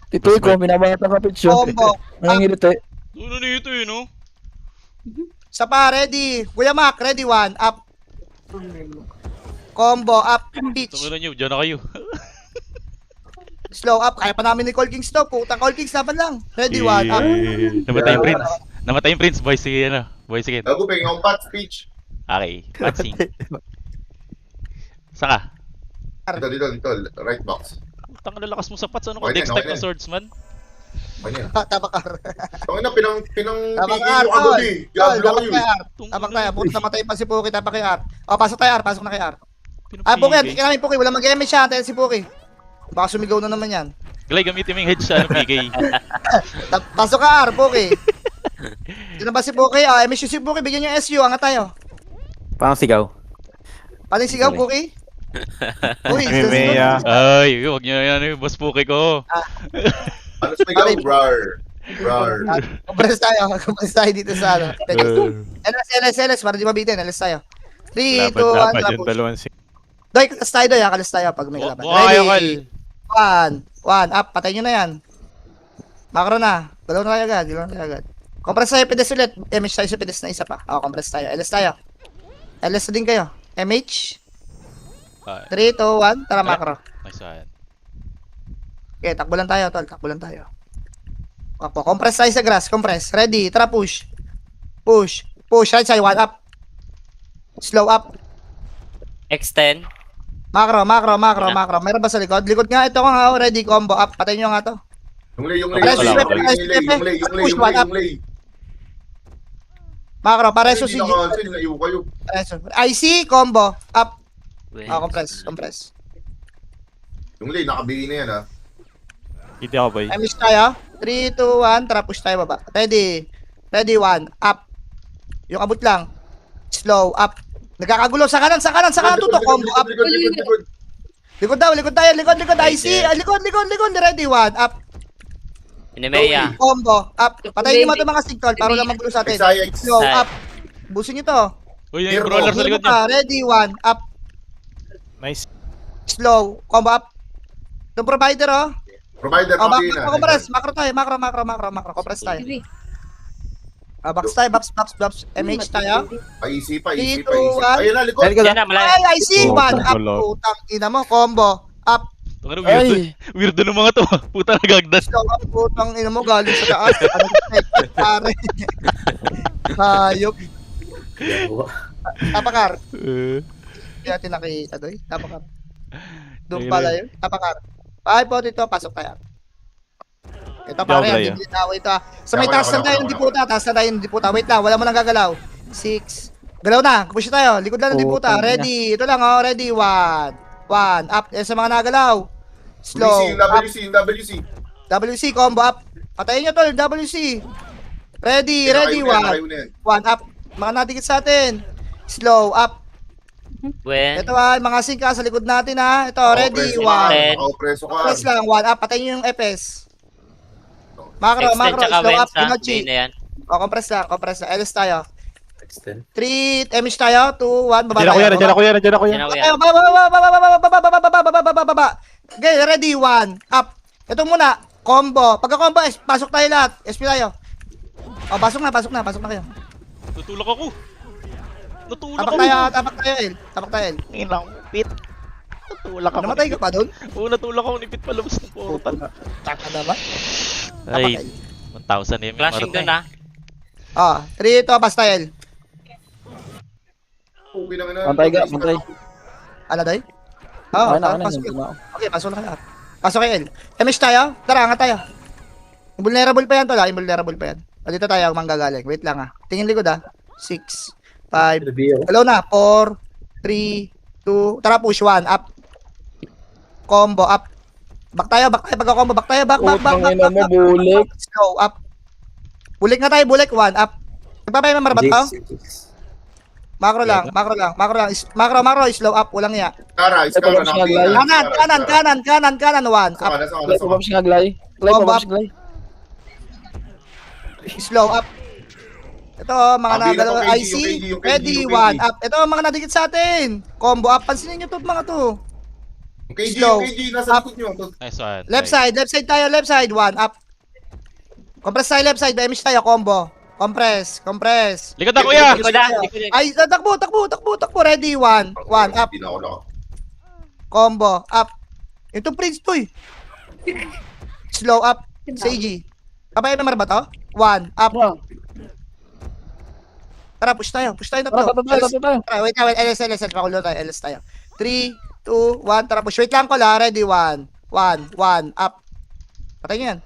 Titoy ko, binabata ka pitch yun. combo, Nangingirit eh. Ano nito yun, no? sa pa, ready, Kuya Mac, ready, 1, up, combo, up, pitch, Tungan nyo, dyan na kayo. slow, up, kaya pa namin ni Cole Kings to, putang Cole Kings, laban lang, ready, 1, up, Namatay yung Prince, boy si Ken. Gago, pengen akong pat speech. Okay, patsing. Saka? Dito, right box. Putang na lakas mo sa pats, ano ka? Okay Dex na, type okay na na. swordsman? Kanya. tabakar, Tangin na, pinang tabakar, pigil yung tol, kagabi. Diablo tabak kayo. kay R, tabak tayo, puto namatay pa si Puki, tabak kay R, pasok tayo R, pasok na kay R. Puki, tingnan namin Puki, wala mag-MS siya, tayo si Puki. Baka sumigaw na naman yan. Galay, gamitin mo yung hedge sa PK. Pasok ka R, Puki. Sino ba si Puki? MS si Puki, bigyan niyo SU, angat tayo. Parang sigaw. Paano yung sigaw, Puki? Uy, Mimea. Ay, huwag nyo yan yung boss Puki ko. Ano sumigaw? Rar. Kumpres tayo dito sa ano. LS, para di mabitin, LS tayo. 3, 2, 1, Dapat yung tapos. dalawang si... Doy, kalas tayo pag may kalaban. Buka kayo, Kal. Ready? 1, up, patay nyo na yan. Macro na. Galaw na tayo agad. Compress tayo, pedes ulit. MH tayo sa pedes na isa pa. Compress tayo. LS tayo. LS na din kayo. MH. 3, 2, 1. Tara, macro. Nice one. Okay, takbo lang tayo, tol. Opo, compress tayo sa grass. Compress. Ready. Tara, push. Right side. 1, up. Slow up. Extend. Macro. Meron ba sa likod? Likod nga. Ito ko nga. Ready. Combo up. Patayin nyo nga to. Yung lay. Macro. Pareso si Naiwo kayo. IC. Combo. Up. Compress. Yung lay, nakabili na yan ha. Hindi ako boy. I miss tayo. 3, 2, 1. Tara, push tayo baba. Ready, 1. Up. Yung abot lang. Slow. Up. Nagkakagulo. Sa kanan. Tutok. Combo. Up. Likod tayo. Likod. IC. Likod. Ready, 1. Up. Inemea. Combo. Up. Patayin nyo mga sigtol para lang magulo sa atin. Slow. Up. Busin nyo to. Uy, yung brawler sa likod nyo. Ready, 1. Up. Nice. Slow. Combo. Up. Itong provider, oh. Provider, Back na. compress. Macro tayo. Macro. Compress tayo. Box tayo. Box. MH tayo. Paisi. 3, 2, 1. Ayun na, likod. Yan na, malaki. Ay, I see. Oh, 1 up. gulo. Putang ina mo. Combo. Up. Tangina, weirdo ng mga to. Puta nagagdan. Slow up. Putang ina mo. Galing sa taas. Pare. Hayop. Tapakar. Hindi natin nakita doy. Tapakar. Doon pala yun. Tapakar. Ay po dito. Pasok tayo. Ito pare. Hindi bitaw ito. Sa may taas na tayo ng diputa. Wait lang. Wala mo nang gagalaw. 6. Galaw na. Push tayo. Likod lang ng diputa. Ready. Ito lang oh. Ready. 1. Up. Sa mga nagalaw. Slow. Up. WC. WC. Combo up. Patayin nyo tol. WC. Ready. 1. 1 up. Mga nadikit sa atin. Slow. Up. When. Ito mga singka sa likod natin ha. Ito. Ready. 1. Preso ka. Press lang. 1 up. Patayin nyo yung FS. Macro. Extend tsaka Slow up. Wensa. Pinochi. Main na yan. Compress lang. LS tayo. Extend. 3. MH tayo. 2, 1. Baba Nandiyan ako yan. Yan tayo. ako yan. Baba. Okay, ready, 1. Up. Ito muna. Combo. Pagka-combo, pasok tayo lahat. SP tayo. Pasok na kayo. Tutulak ako. Tapak tayo, El. Ilang pit. Natulak ako. Namatay ka pa doon? Oo, natulak ako. Nipit palabas ng portal. Taka naman. Ay, 1,000 yung Flashing doon ah. 3, 2, pas tayo, El. Pantay ka, pantay. Ala, doy? Oo, Okay na, okay na. pasok. nandun na ako. Okay, pasok na kayo. Pasok kay L. MS tayo? Tara, angat tayo. Invulnerable pa yan to, invulnerable pa yan. O, dito tayo manggagaling. Wait lang Tingin likod 6, 5, Review. hello na. 4, 3, 2, tara push 1, up. Combo, up. Back tayo, pagka-combo. Back tayo, back. Utang ina mo, bulik. Slow, up. Bulik na tayo, 1, up. Nagpapay na marabat pa? Macro lang. Macro, slow up, walang iya. Kara, Iskara, nakapila. Kanan, 1, up. Glay ko ba siya glay? Glay ko ba siya glay? Slow up. Ito, mga Ang bilang nagalaw. ng KG, IC, yung KG, ready, yung 1, KG. up. Ito, mga nadikit sa atin. Combo up. Pansinin nyo to, mga to. KG, Slow. KG, nasa Up. likod nyo. Nice one. Left side tayo, left side, 1, up. Compress tayo, left side. Damage tayo, combo. Compress. Likod na kuya! Likod na. Ay, takbo. Ready, 1, up. Hindi na ako naka. Combo, up. Ito, Prince to eh. Slow up. Seiji. Kapay MMR ba to? 1, up. Tara, push tayo na Tara, to. tayo. Tara, wait, LS, pakulo tayo, LS tayo. 3, 2, 1, tara, push. Wait lang ko la, ready, 1, up. Patay nyo yan.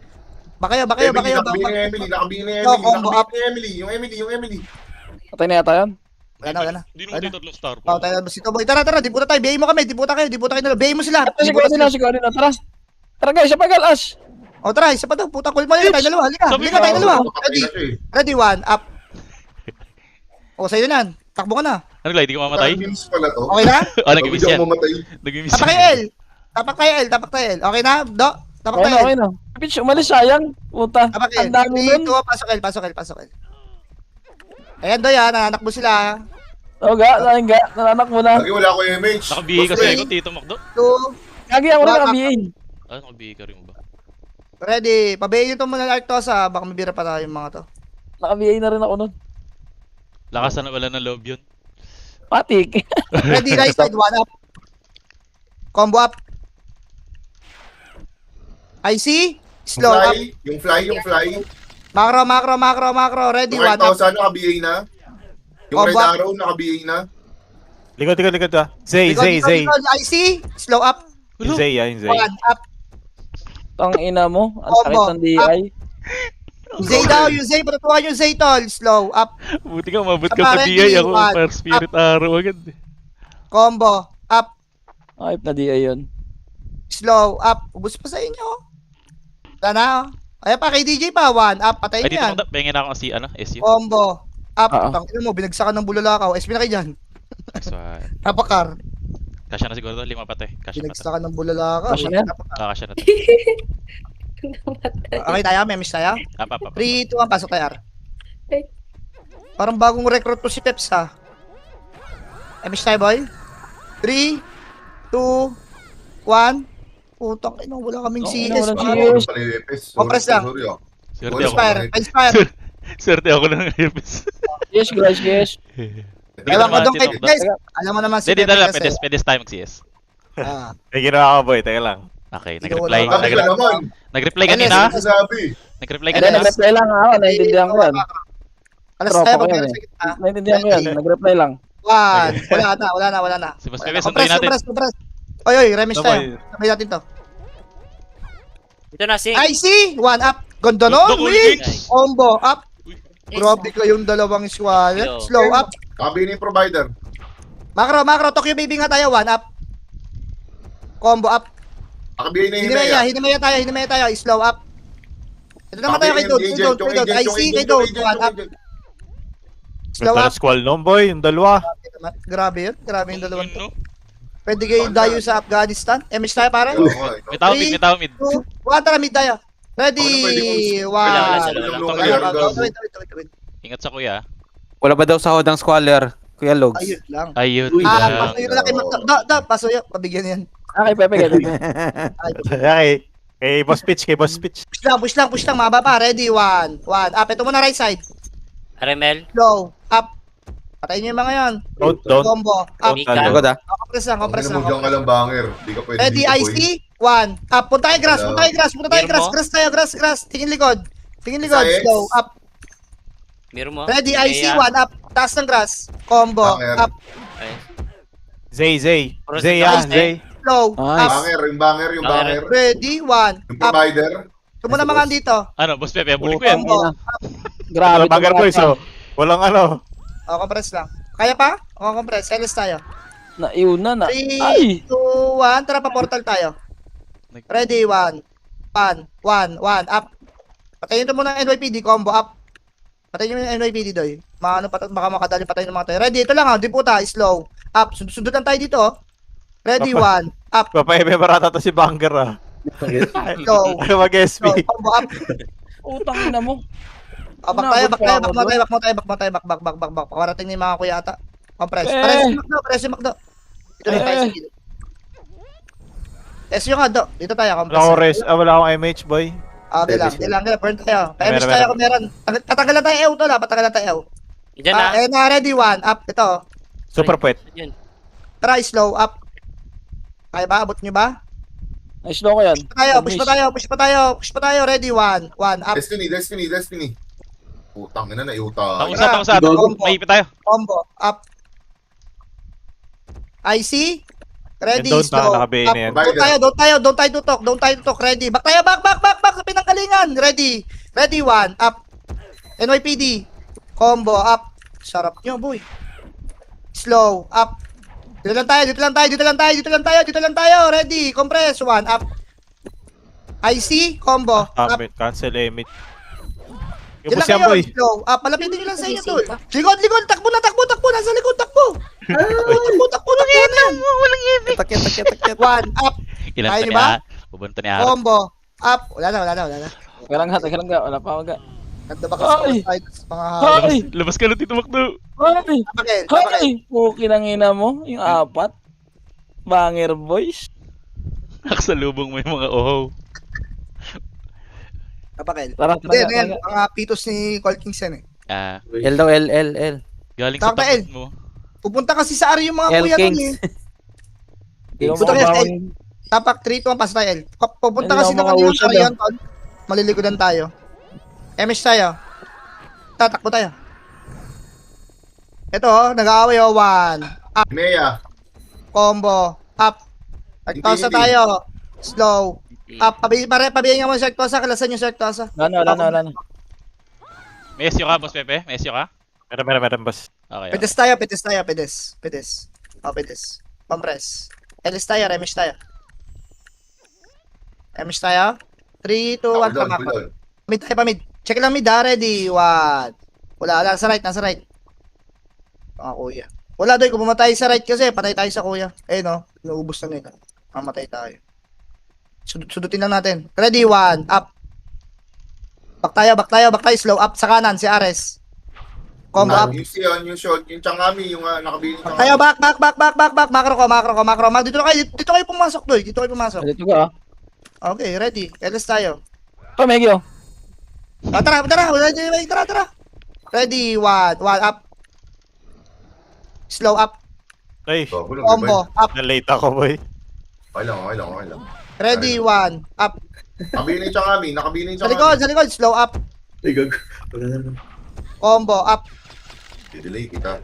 Bakayo. Nakabili ni No, combo up. Yung Emily. Patay na yata yan. Wala na. Hindi naman tayo tatlong star Pao po. tayo, si Toboy. Tara, diputa tayo. BA mo kami, diputa kayo na. BA mo sila. Siguro na. Tara. Tara guys, sa pagal, Ash. O, tara, isa pa to. Puta, call mo na tayo dalawa. Halika tayo dalawa. Ready, 1, up. O, sa'yo na yan. Takbo ka na. Ano glay, di ka mamatay? Miss pala to. Okay na? Oh, nag-miss yan. mamatay. Nag-miss Tapak yan. kay L. Tapak tayo, L. Okay na? Do? Tapak Okay tayo, na, L. okay na. Pitch, umalis sayang. Puta. Tapak L. Ang dami 3, nun. 2, pasok L. Ayan, do yan. Nananak mo sila. O nananak mo na. Lagi wala ako MH. Nakabihi kasi ako, Tito Macdo. 2, Kagi ako rin nakabihin. Ah, nakabihi ka rin mo ba? ready. Pabayin nyo ito muna ng Arctosa. Baka mabira pa tayo yung mga to. Nakabihin na rin ako nun. Lakas na wala ng loob yun. Patik. Ready, right side, 1, up. Combo up. IC. Slow up. Yung fly. Macro. Ready, Yung 1, up. Artosa, naka-BA na. Yung Combo Red up. Arrow, naka-BA na. Likod Zay. Likod, IC. Slow up. Yung Zay. 1, up. Tang ina mo. Ang sakit Combo. ng DI. Zay daw, yung Zay. Patutukan yung Zay, tol. Slow up. Buti ka, mabot ka Tama, sa ready, DI. Ako, one, Fire Spirit Arrow agad. Combo. Up. Ayop na DI yun. Slow up. Ubus pa sa inyo. Wala na. Ayan pa, kay DJ pa. 1, up. Patayin Ay, Tito yan. Macdo, pengin ako si, SU. Combo. Up. Oo. Tangina mo, binagsakan ng bulalakaw. SP na kayo dyan. Nice one. Napakar. Kasya na siguro to, 5 patay. Kasya na to. Binagsakan ng bulalakaw. Kasya na yan? Kasya na to. Okay tayo, may miss tayo. 3, 2, 1, pasok tayo, R. Okay. Parang bagong recruit to si Peps, ha. Miss tayo, boy. 3, 2, 1. Putang ina, wala kaming Oo, CS. walang Paro. CS. Compress lang. Swerte ako. Inspire. Inspire. Swerte ako ng Herpes. Yes guys, yes. Ewan ko doon kay Tito Macdo. guys. Alam mo naman si Hindi, Pepe dala, kasi. pedes tayo mag-CS. Ah. May ginawa ka boy, teka lang. Okay, Hindi nag-reply. ko wala. Sabi ka naman. Nag-reply Ano, kanina. Sabi. Nag-reply Hindi, kanina. nag-reply lang ako. Naintindihan ko yan. Alas Tropa tayo, ko pag yan meron eh. sa gitna. Naintindihan ko yan. Nag-reply lang. 1. Wala na. Si Boss Wala Pepe, na. sunduin natin. Compress. Oy, remish Ano, tayo. boy? Sabay natin to. Ito na, Sing. IC, 1 up. Ganda nun, Ganda, wait. guys. Combo up. Uy. Grabe kayong dalawang squad. Yo. Slow up. Sabi ni provider. Macro. Tokyo baby nga tayo, 1 up. Combo up. Naka-BA na yung Hinimaya tayo. Slow up. Ito naman tayo kay Dode. IC kay Dode, 1 up. Slow Ganda up. na squall nun boy, yung dalawa. Grabe yun. Grabe yung dalawang to. No? Pwede kayo dayo sa Afghanistan. MS tayo pare. May tao mid, may tao mid. 2, 1, tara mid tayo. Ready, Wala, 1. Wait. Ingat sa kuya. Wala ba daw sahod ng squaller? Kuya Logs. Ayun lang. Ayun. Pasuyo na lang kay Macdo. Pasuyo. Pabigyan yan. Okay, Pepe, ganito. Kay Boss Pitch. Push lang. Maba pa. Ready, 1. Up. Ito muna right side. RML. Low. Up. Patayin nyo yung mga yan. Don't. Combo. Up. Mika. Likod ah. Compress lang. Huwag ka lang banger. Di ka pwede Ready, dito, IC. boy. 1. Up. Punta tayo grass. Grass tayo. Grass. Tingin likod. Isa, Slow. Up. Miro mo. Ready, IC. Nemea. 1. Up. Taas ng grass. Combo. Banger. Up. Okay. Zay, Zay. Puro Zay, si Zay. Slow, Nice. up. Yung banger. Ready, 1, Yung up. provider. Sumunod mga dito. Ano, Boss Pepe, bully ko yan. Combo. Grabe. Banger boys, oh. Walang ano. O, compress lang. Kaya pa? O, compress. Seles tayo. Naiuna na. 3, Ay! 2, 1. Tara, pa-portal tayo. Ready, 1, 1, up. Patayin ito muna ng NYPD, combo, up. Patayin nyo yung NYPD, doy. Baka makadali patayin ng mga tayo. Ready, ito lang, di puta, slow. Up, sundot lang tayo dito, oh. Ready, 1, up. Papaime barata to si Banger, ah. Slow. Mag-SP. Slow, combo, up. Utang ina mo. Back tayo. Parating na yung mga kuya ata. Compress. Press yung Macdo. Dito rin tayo sa gilid. Test yung Macdo. Dito tayo, compress. Wala akong res, wala akong MH, boy. Di lang. Burn tayo. Pa-MS Meron, tayo meron. kung meron. Patanggalan tayo EO to la. Patanggalan tayo EO. Diyan na. Ready, 1, up. Ito. Super puwet. Yun. Try slow, up. Kaya ba? Abot nyo ba? Nice low ko yan. Push pa tayo. Ready, 1, up. Destiny. Putang ina na, iuta. Tangusat. May ipit tayo. Combo, up. IC. Ready, And down slow, na, nakabayin up. na yan. Don't tayo tutok. Ready. Back tayo, back sa pinanggalingan. Ready, 1, up. NYPD. Combo, up. Sarap nyo, boy. Slow, up. Dito lang tayo. Ready, compress, 1, up. IC, combo, up. Cancel MH. Diyan Yung lang push yan, kayo, boy. slow. Palapitin nyo lang sa inyo, tol. Likod. Takbo. Nasa likod, takbo. Takbo na yan. Takit. 1, up. Ilan Kaya to niyo ni ba? Pupunta ni Aaron. Combo, up. Wala na. Teka lang nga. Wala pa ako ga. Ganda ba kasi Ay! side mga Ay! Labas ka na, Tito Macdo. Ay! Tapakil. Ay! Puki ng ina mo. Yung 4. Banger boys. Nakasalubong mo yung mga oho. Tara. Hindi, yan. Mga pitos ni Colt Kings yan eh. L daw, L. Galing sa Tama, takot mo. Pupunta kasi sa Ari yung mga L kuya nun Kings. eh. Hindi ko Puta kayo, makabawan. Tapak 3, 2, 1, pass tayo L. Pupunta Hindi kasi ako naman yung makausad, Ari yan, tol. Malilikodan tayo. MS tayo. Tatakbo tayo. Ito, nag-aaway 1. Mea. Combo. Up. Nagtosa Hindi. tayo. Slow. Up. Pabihin nga mo yung Sartosa. Kalasan yung Sartosa. Wala na. May SU ka, Boss Pepe? May SU ka? Meron, boss. Okay. Pedes tayo. Pedes. Compress. Elis tayo. Remish tayo. 3, 2, 1. Pamako. Mid tayo pa mid. Check lang mid ha. Ready. 1. Wala. Nasa right. Mga kuya. Wala doy. Kung pumatay sa right kasi, patay tayo sa kuya. No. Inuubos na nila. Mamatay tayo. Sudutin lang natin. Ready, 1. Up. Back tayo. Slow. Up sa kanan. Si Ares. Combo up. Yung Sion, yung shot, yung Changami, yung nakabili ng Tayo, back. Macro ko. Dito kayo pumasok, doy. Dito kayo pumasok. Dito ka. Okay, ready. Elis tayo. Pamegyo. Tara. Ready, 1. Up. Slow up. Ay, Combo. Up. na-late ako, boy. Okay lang. Ready, 1. Up. Nakabili ng Changami, Sa likod. Slow up. Ay, gag. Wala naman. Combo. Up. Delay kita.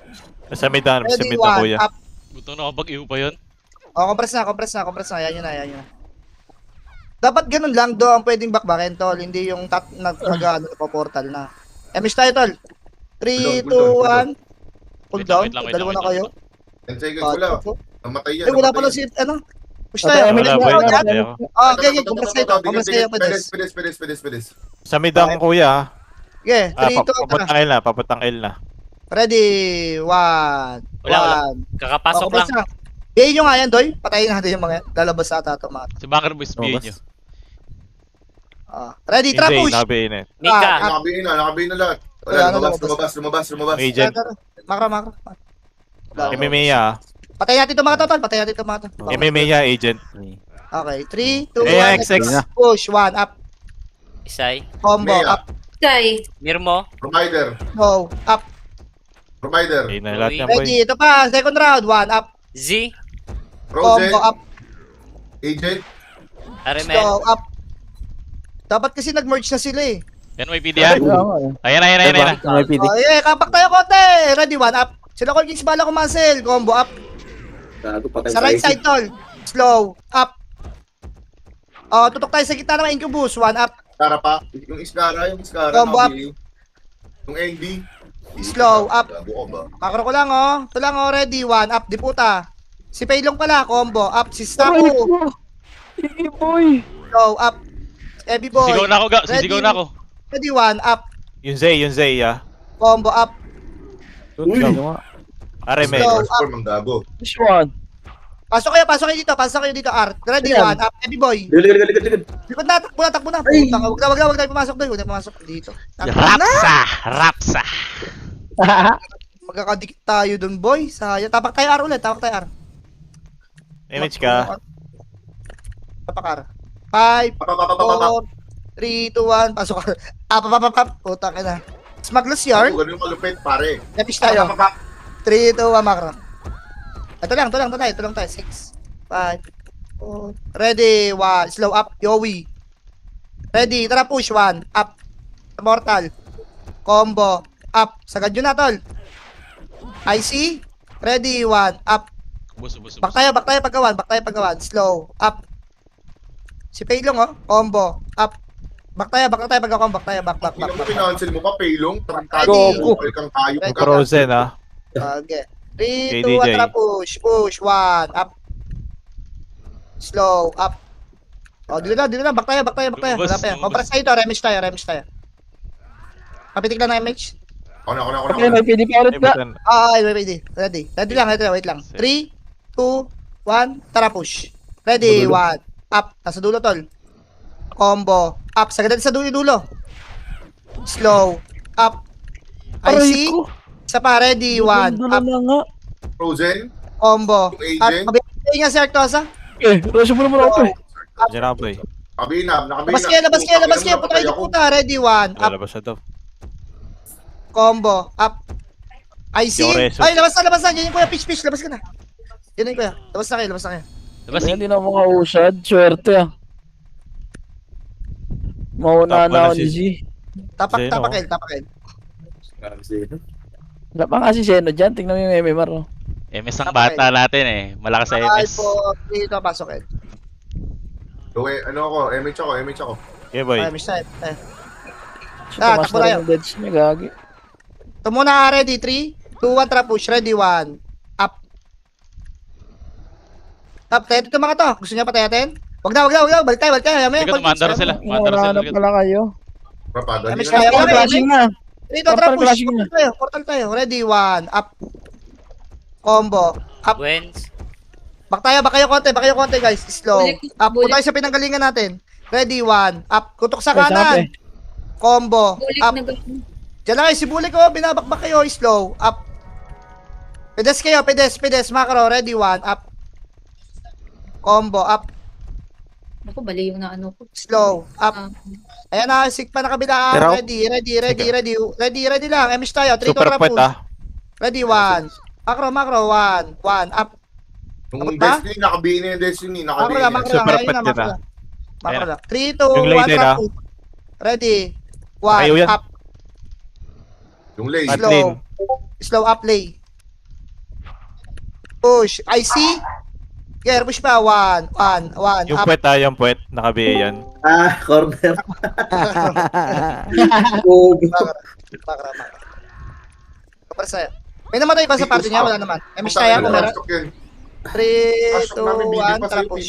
Nasa mid na, Ready, kuya. 1. Up. Buto na kapag-iho pa yun. Compress na. Yan yun na. Dapat ganun lang do ang pwedeng backbacken, tol. Hindi yung nag-ano pa portal na. MS tayo, tol. 3, 2, 1. Pull down. Wait lang. Dalawa na kayo. 10 seconds, wala. Namatay yan. Wala pala si, push tayo. Wala, boy. Okay, Patay ako. compress kayo. Pedes. Sa mid ang kuya. Okay, 3, 2, 1. Papuntang L na. Ready, 1. Wala. Kakapasok lang. Biyahin nyo nga yan, Doy. Patayin natin yung mga lalabas sa ata ito, mga. Si Banger Boys, biyahin nyo. Ready, trap Hindi, push. nakabayin eh. Mika. Nakabili na lahat. Wala na, Lumabas. Agent. Makro. MMA, Patay natin ito mga tol. MMA, agent. Okay, 3, 2, 1. Mea XX. Push, 1, up. Isay. Combo, Mea. up. Tay. Mirmo. Provider. Go, up. Ayun na lahat yan, boy. Ready, ito pa. Second round, 1, up. Z. Frozen. Combo, up. Agent. RML. Go, up. Dapat kasi nag-merge na sila eh. NYPD ha? Ayan. Okay, kapak tayo konti. Ready, 1, up. Sila Colt Kings bala kumasel. Combo, up. Gago, patay Sa right side, tol. Slow. Up. Oh, tutok tayo sa gitna ng Incubus. 1 up. Iskara pa. Yung Iskara, Combo up. nakabili. Yung ND. Slow up. Gago ko ba? Makro ko lang, oh. Ito lang, oh. Ready. 1 up. Di puta. Si Paylong pala. Combo. Up. Si Staku. Sige, boy. Slow up. Heavy boy. Sisigaw na ako, sisigaw na ako. Ready. 1 up. Yung Zay, ah. Combo up. Uy. Areme. Slow. Transform ang gago. This one. Pasok kayo dito. R. Ready. Ayan. 1 up. Heavy boy. Likod. Likod na. Takbo na. Ay. Puta, wag na pumasok doon. Wag na pumasok dito. Takbo na. Rapsa! Magkakadikit tayo doon, boy. Sayang. Tapak tayo R ulit. Image ka. Tapak R. 5, Papapapapapap. 4, 3, 2, 1. Pasok R. Papapapapap. Puta ka na. Smuggler's Yard. Ganun yung kalupit, pare. Lepish tayo. Papapapap. 3, 2, 1, makro. Ito lang tayo. 6, 5, 4. Ready, 1. Slow up, Yowie. Ready, tara push, 1. Up. Mortal. Combo. Up. Sagad yun na, tol. IC. Ready, 1. Up. Ubus. Back tayo pagkawan. Slow. Up. Si Paylong, oh. Combo. Up. Back tayo pagkawan. Back. Hindi mo pinancel mo pa, Paylong. Tarantado. Go. Bukal kang tayo. Ready. Frozen, ah. Okay. 3, 2, KDJ. 1, tara push. Push, 1. Up. Slow. Up. Oh, dito na. Back tayo. Lumabas, Wala pa yan. lumabas. Compress tayo to. Remage tayo. Kapitik lang na image. Ako na. Okay, may pwede pa ulit ka. Ready. Ready lang. Wait lang. 3, 2, 1. Tara push. Ready, 1. Up. Nasa dulo, tol. Combo. Up. Sagad sa dulo. Slow. Up. Aray IC. ko. Isa pa. Ready, 1. Ganda Up. na nga. Frozen. Combo. Yung At agent. mabigay niya si Artosa. Eh, rusho mo naman ako eh. Diyan na, boy. Nakabinab. Labas kayo. Puta kayo puta. Ready, 1. Up. Lalabas na to. Combo. Up. IC. Yoreso. Ay, labas na. Yan yung kuya. Pitch. Labas ka na. Yan yung kuya. Labas na kayo. Diba Hindi na mga usad. Swerte ah. Mauna Top na ako wala ni si- Z. Tapak Zeno. L. Grabe sino. Wala pa nga si Zeno dyan. Tingnan mo yung MMR. Oh. MS ang bata natin eh. Malakas sa 5, MS. 4, dito. Pasok L. Ano ako? MH ako. Okay, boy. Ay, miss na. Tumas takbo na rin tayo. yung deads niya. Gagi. Ito muna. Ready, 3, 2, 1. Tara push. Ready, 1. Up. Tayo ito mga to. Gusto niya patayatin? Wag na. Balik tayo. Sige, tumandar sila. Wala na pala kayo. Rapado. MH Hindi tayo. Portal flashing na. Dito, tara Portal push. flashing na. Portal tayo. Ready, 1. Up. Combo. Up. Wins. Back kayo konti guys. Slow. Bulik. Up. Punta tayo sa pinanggalingan natin. Ready, 1. Up. Kutok sa Ay, sabi. kanan. Combo. Bulik Up. na ganun. Diyan lang kayo. Si Bulik ko. Binabakbak kayo. Slow. Up. Pedes kayo. Pedes. Macro. Ready, 1. Up. Combo. Up. Ako, bali yung naano ko. Slow. Up. Ah, Ayan na. Sig pa na kabila. Pero- Ready lang. MS tayo. 3, 2, Super 1. point, ah. Ready, 1. Macro. 1. Up. Yung Abot ba? Destiny, nakabihin na yung Destiny. Macro Nakabihin. lang. Super Ayun pet na, yun, macro ah. lang. Macro Ayan. lang. 3, 2, Yung 1. lady na. Ready. Ayaw 1. yan. Up. Yung lane. At lane. Slow up play. Push. IC. Gear, push pa. 1. Yung Up. puwet, ah. Yung puwet. Nakabiya yan. Corner. Makro. Kapag sa'yo. May namatay ba sa party niya? Wala naman. MS tayo kung meron. 3, 2, 1. Tara push.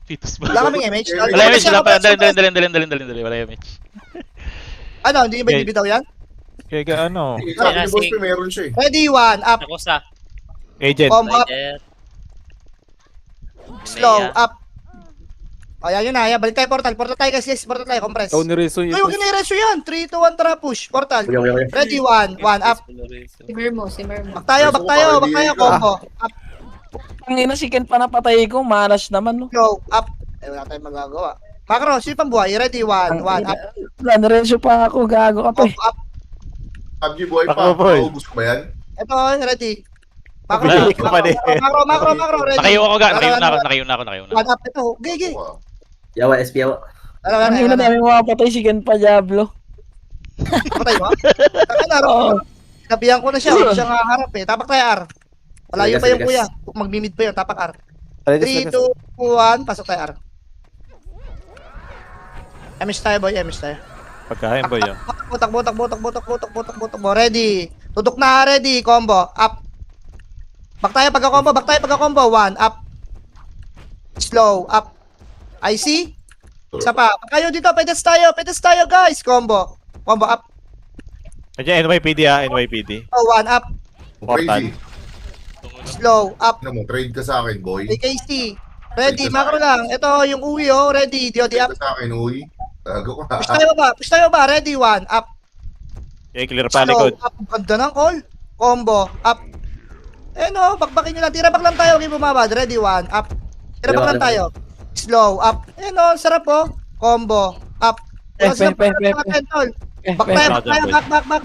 Fetus ba? Wala kaming MH. Wala MH. Wala pa. Dali. Wala MH. Ano? Hindi ba bibitaw yan? Kaya ano? Sabi ni Boss P, meron siya eh. Ready, 1. Up. Ako sa. Agent. Combo up. Rider. Slow up. O, yan yun na. Yan. Balik tayo portal. Portal tayo guys. Portal tayo. Compress. Ikaw ni Rezo Ay, huwag yun na i-reso yan. 3, 2, 1. Tara push. Portal. Okay. Ready, 1 up. Si Mermo. Back tayo. Combo. Up. Ang ina si Ken pa napatay ko. Manas naman no. Slow up. Eh, wala tayong magagawa. Macro, sino pang buhay? Ready, 1 up. Wala na rin pa ako. Gago ka pa eh. Combo up. PUBG boy pa. Ako, boy. Maubos ko ba yan? Ito, ready. Macro, Bili ka pa din. macro, ready. Nakayo ako ga. Nakayo na ako. 1 up. Ito, gigi. Wow. Yawa, SP yawa. Ang ina namin mapatay si Ken pa Diablo. Patay mo? Ano, Oo. Nabiyan ko na siya. Huwag siya nga harap eh. Tapak tayo, R. Malayo pa yung kuya. magmi-mid pa yun, tapak R. Ready, 3, 2, 1, pasok tayo R. MS tayo boy, MS tayo. Pagkain boy yun. Takbo. Ready. Tutok na, ready. Combo. Up. Back tayo pagka-combo. 1, up. Slow, up. IC. Isa pa. Kayo dito, pedes tayo guys. Combo up. Nandiyan NYPD NYPD. Oh, 1, up. Crazy. Slow, up. Ano mo, trade ka sa akin, boy. AKC. Ready, macro lang. Ito, yung uwi oh. Ready, DOD Trade up. ka sa akin, uy. Tago ka. Push tayo ba? Ready, 1, up. Okay, clear pa Slow, likod. up. Ganda ng call. Combo, up. No, bakbakin nyo lang. Tira back lang tayo. Okay, bumabad. Ready, 1, up. Tira back lang tayo. Slow, up. No, sarap po. Combo, up. Back tayo.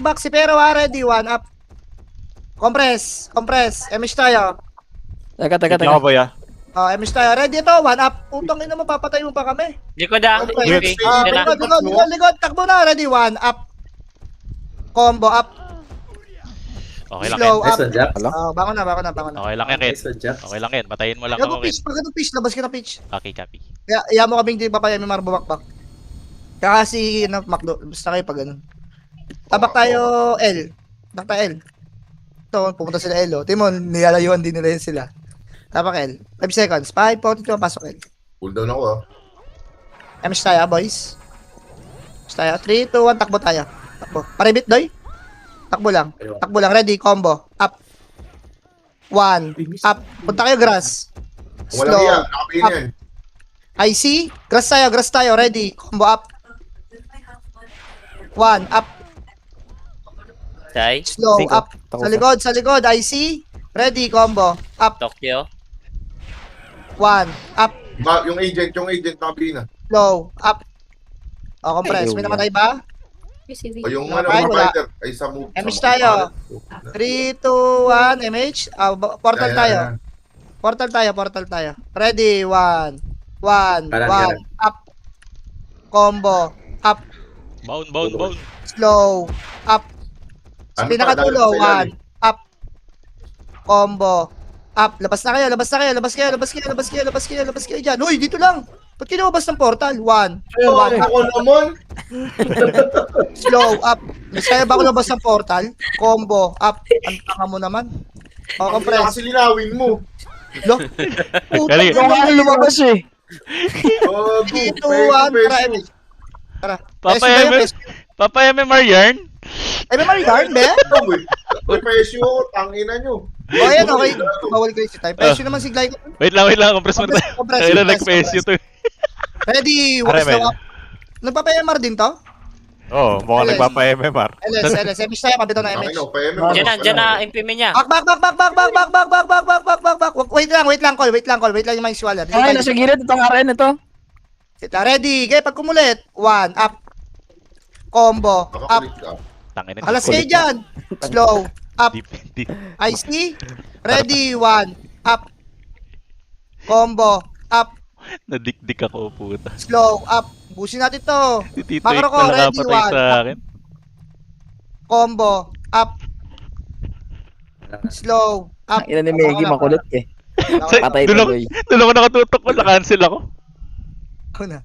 Back. Si Pero ha, ready, 1, up. Compress. MS tayo. Teka. Ako boy ah. MS tayo. Ready ito, 1, up. Putang ina mo, papatay mo pa kami. Likod ah. Okay. Heavy. Yan na. Likod. Takbo na. Ready, 1, up. Combo, up. Okay lang Slow, yan. Nice one, Jap. Bangon na. Okay lang yan, Ken. Nice one, Jap. Okay lang yan. Patayin mo lang Gago ako, Ken. pitch. Labas ka na pitch. Copy. Iya mo kaming di papaya, may marbubakbak. Kasi, Macdo. Basta kayo pag ganun. Tabak tayo L. Ito, pumunta sila L. Timon, nilalayuan din nila yun sila. Tabak L. 5 seconds. 5, 42, pasok L. Cool down ako, ah. MS tayo, boys. MS tayo. 3, 2, 1, takbo tayo. Paribit, doy. Takbo lang. Ready, combo. Up. 1. Up. Punta kayo, grass. Walang iya. Slow. Nakapin Up. yan. IC. Grass tayo. Ready. Combo up. 1. Up. Sai. Slow. Siko. Up. Tako Sa likod. IC. Ready. Combo. Up. Tokyo. 1. Up. Yung agent nakapin na. Slow. Up. Compress. May namatay ba? O yung Wala. mga Wala. fighter. Ay, sa move. MH tayo. 3, 2, 1. MH. Portal tayo. Portal tayo. Ready. 1. Kanan. Up. Combo. Up. Bound. Slow. Up. Sa Ano pinakatulo. pa? 1. Up. Combo. Up. Labas na kayo. Labas kayo dyan. Uy, dito lang. Ba't kinabas ng portal? 1. Ako naman. Slow. Up. Masaya ba ako labas ng portal? Combo. Up. Ang tanga mo naman. Compress. Kasi linawin mo. Lo. Galing. lumabas eh. Oh, 3, 2, 1. Tara, MH. Tara. Papa MMR yarn? Ay, may yarn, be? May presyo ako. Tangina nyo. Ayan, okay. Bawal ko yung time. Presyo naman si Glyco. Wait lang. Compress mo na. Kailan nag-PSU to? Ready. Aray, Slow up. Nagpapa-MR din to? Oo, mukhang nagpapa-MMR. LS. MH tayo, kabito na Tangina, MH. PM. Diyan na. Impime niya. Back. Wait lang, call. Wait lang yung mga swallow. Ay, nasa gilid. Itong RN ito. Ready. Okay, pag kumulit. 1, up. Combo. Up. Nakakulit ka. Tangina. Alas kayo dyan. Slow. Up. Deep. IC. Ready. 1. Up. Combo. Up. Nadikdik ako, puta. Slow. Up. Busin natin to. Si Tito Macro Ek ko, na ready, nakapatay one. sa akin. Combo. Up. Slow. Up. Ina ni Meggy, makulit eh. Patay Doon ako- tuloy. Doon ako nakatutok ko, na-cancel ako. Ako na.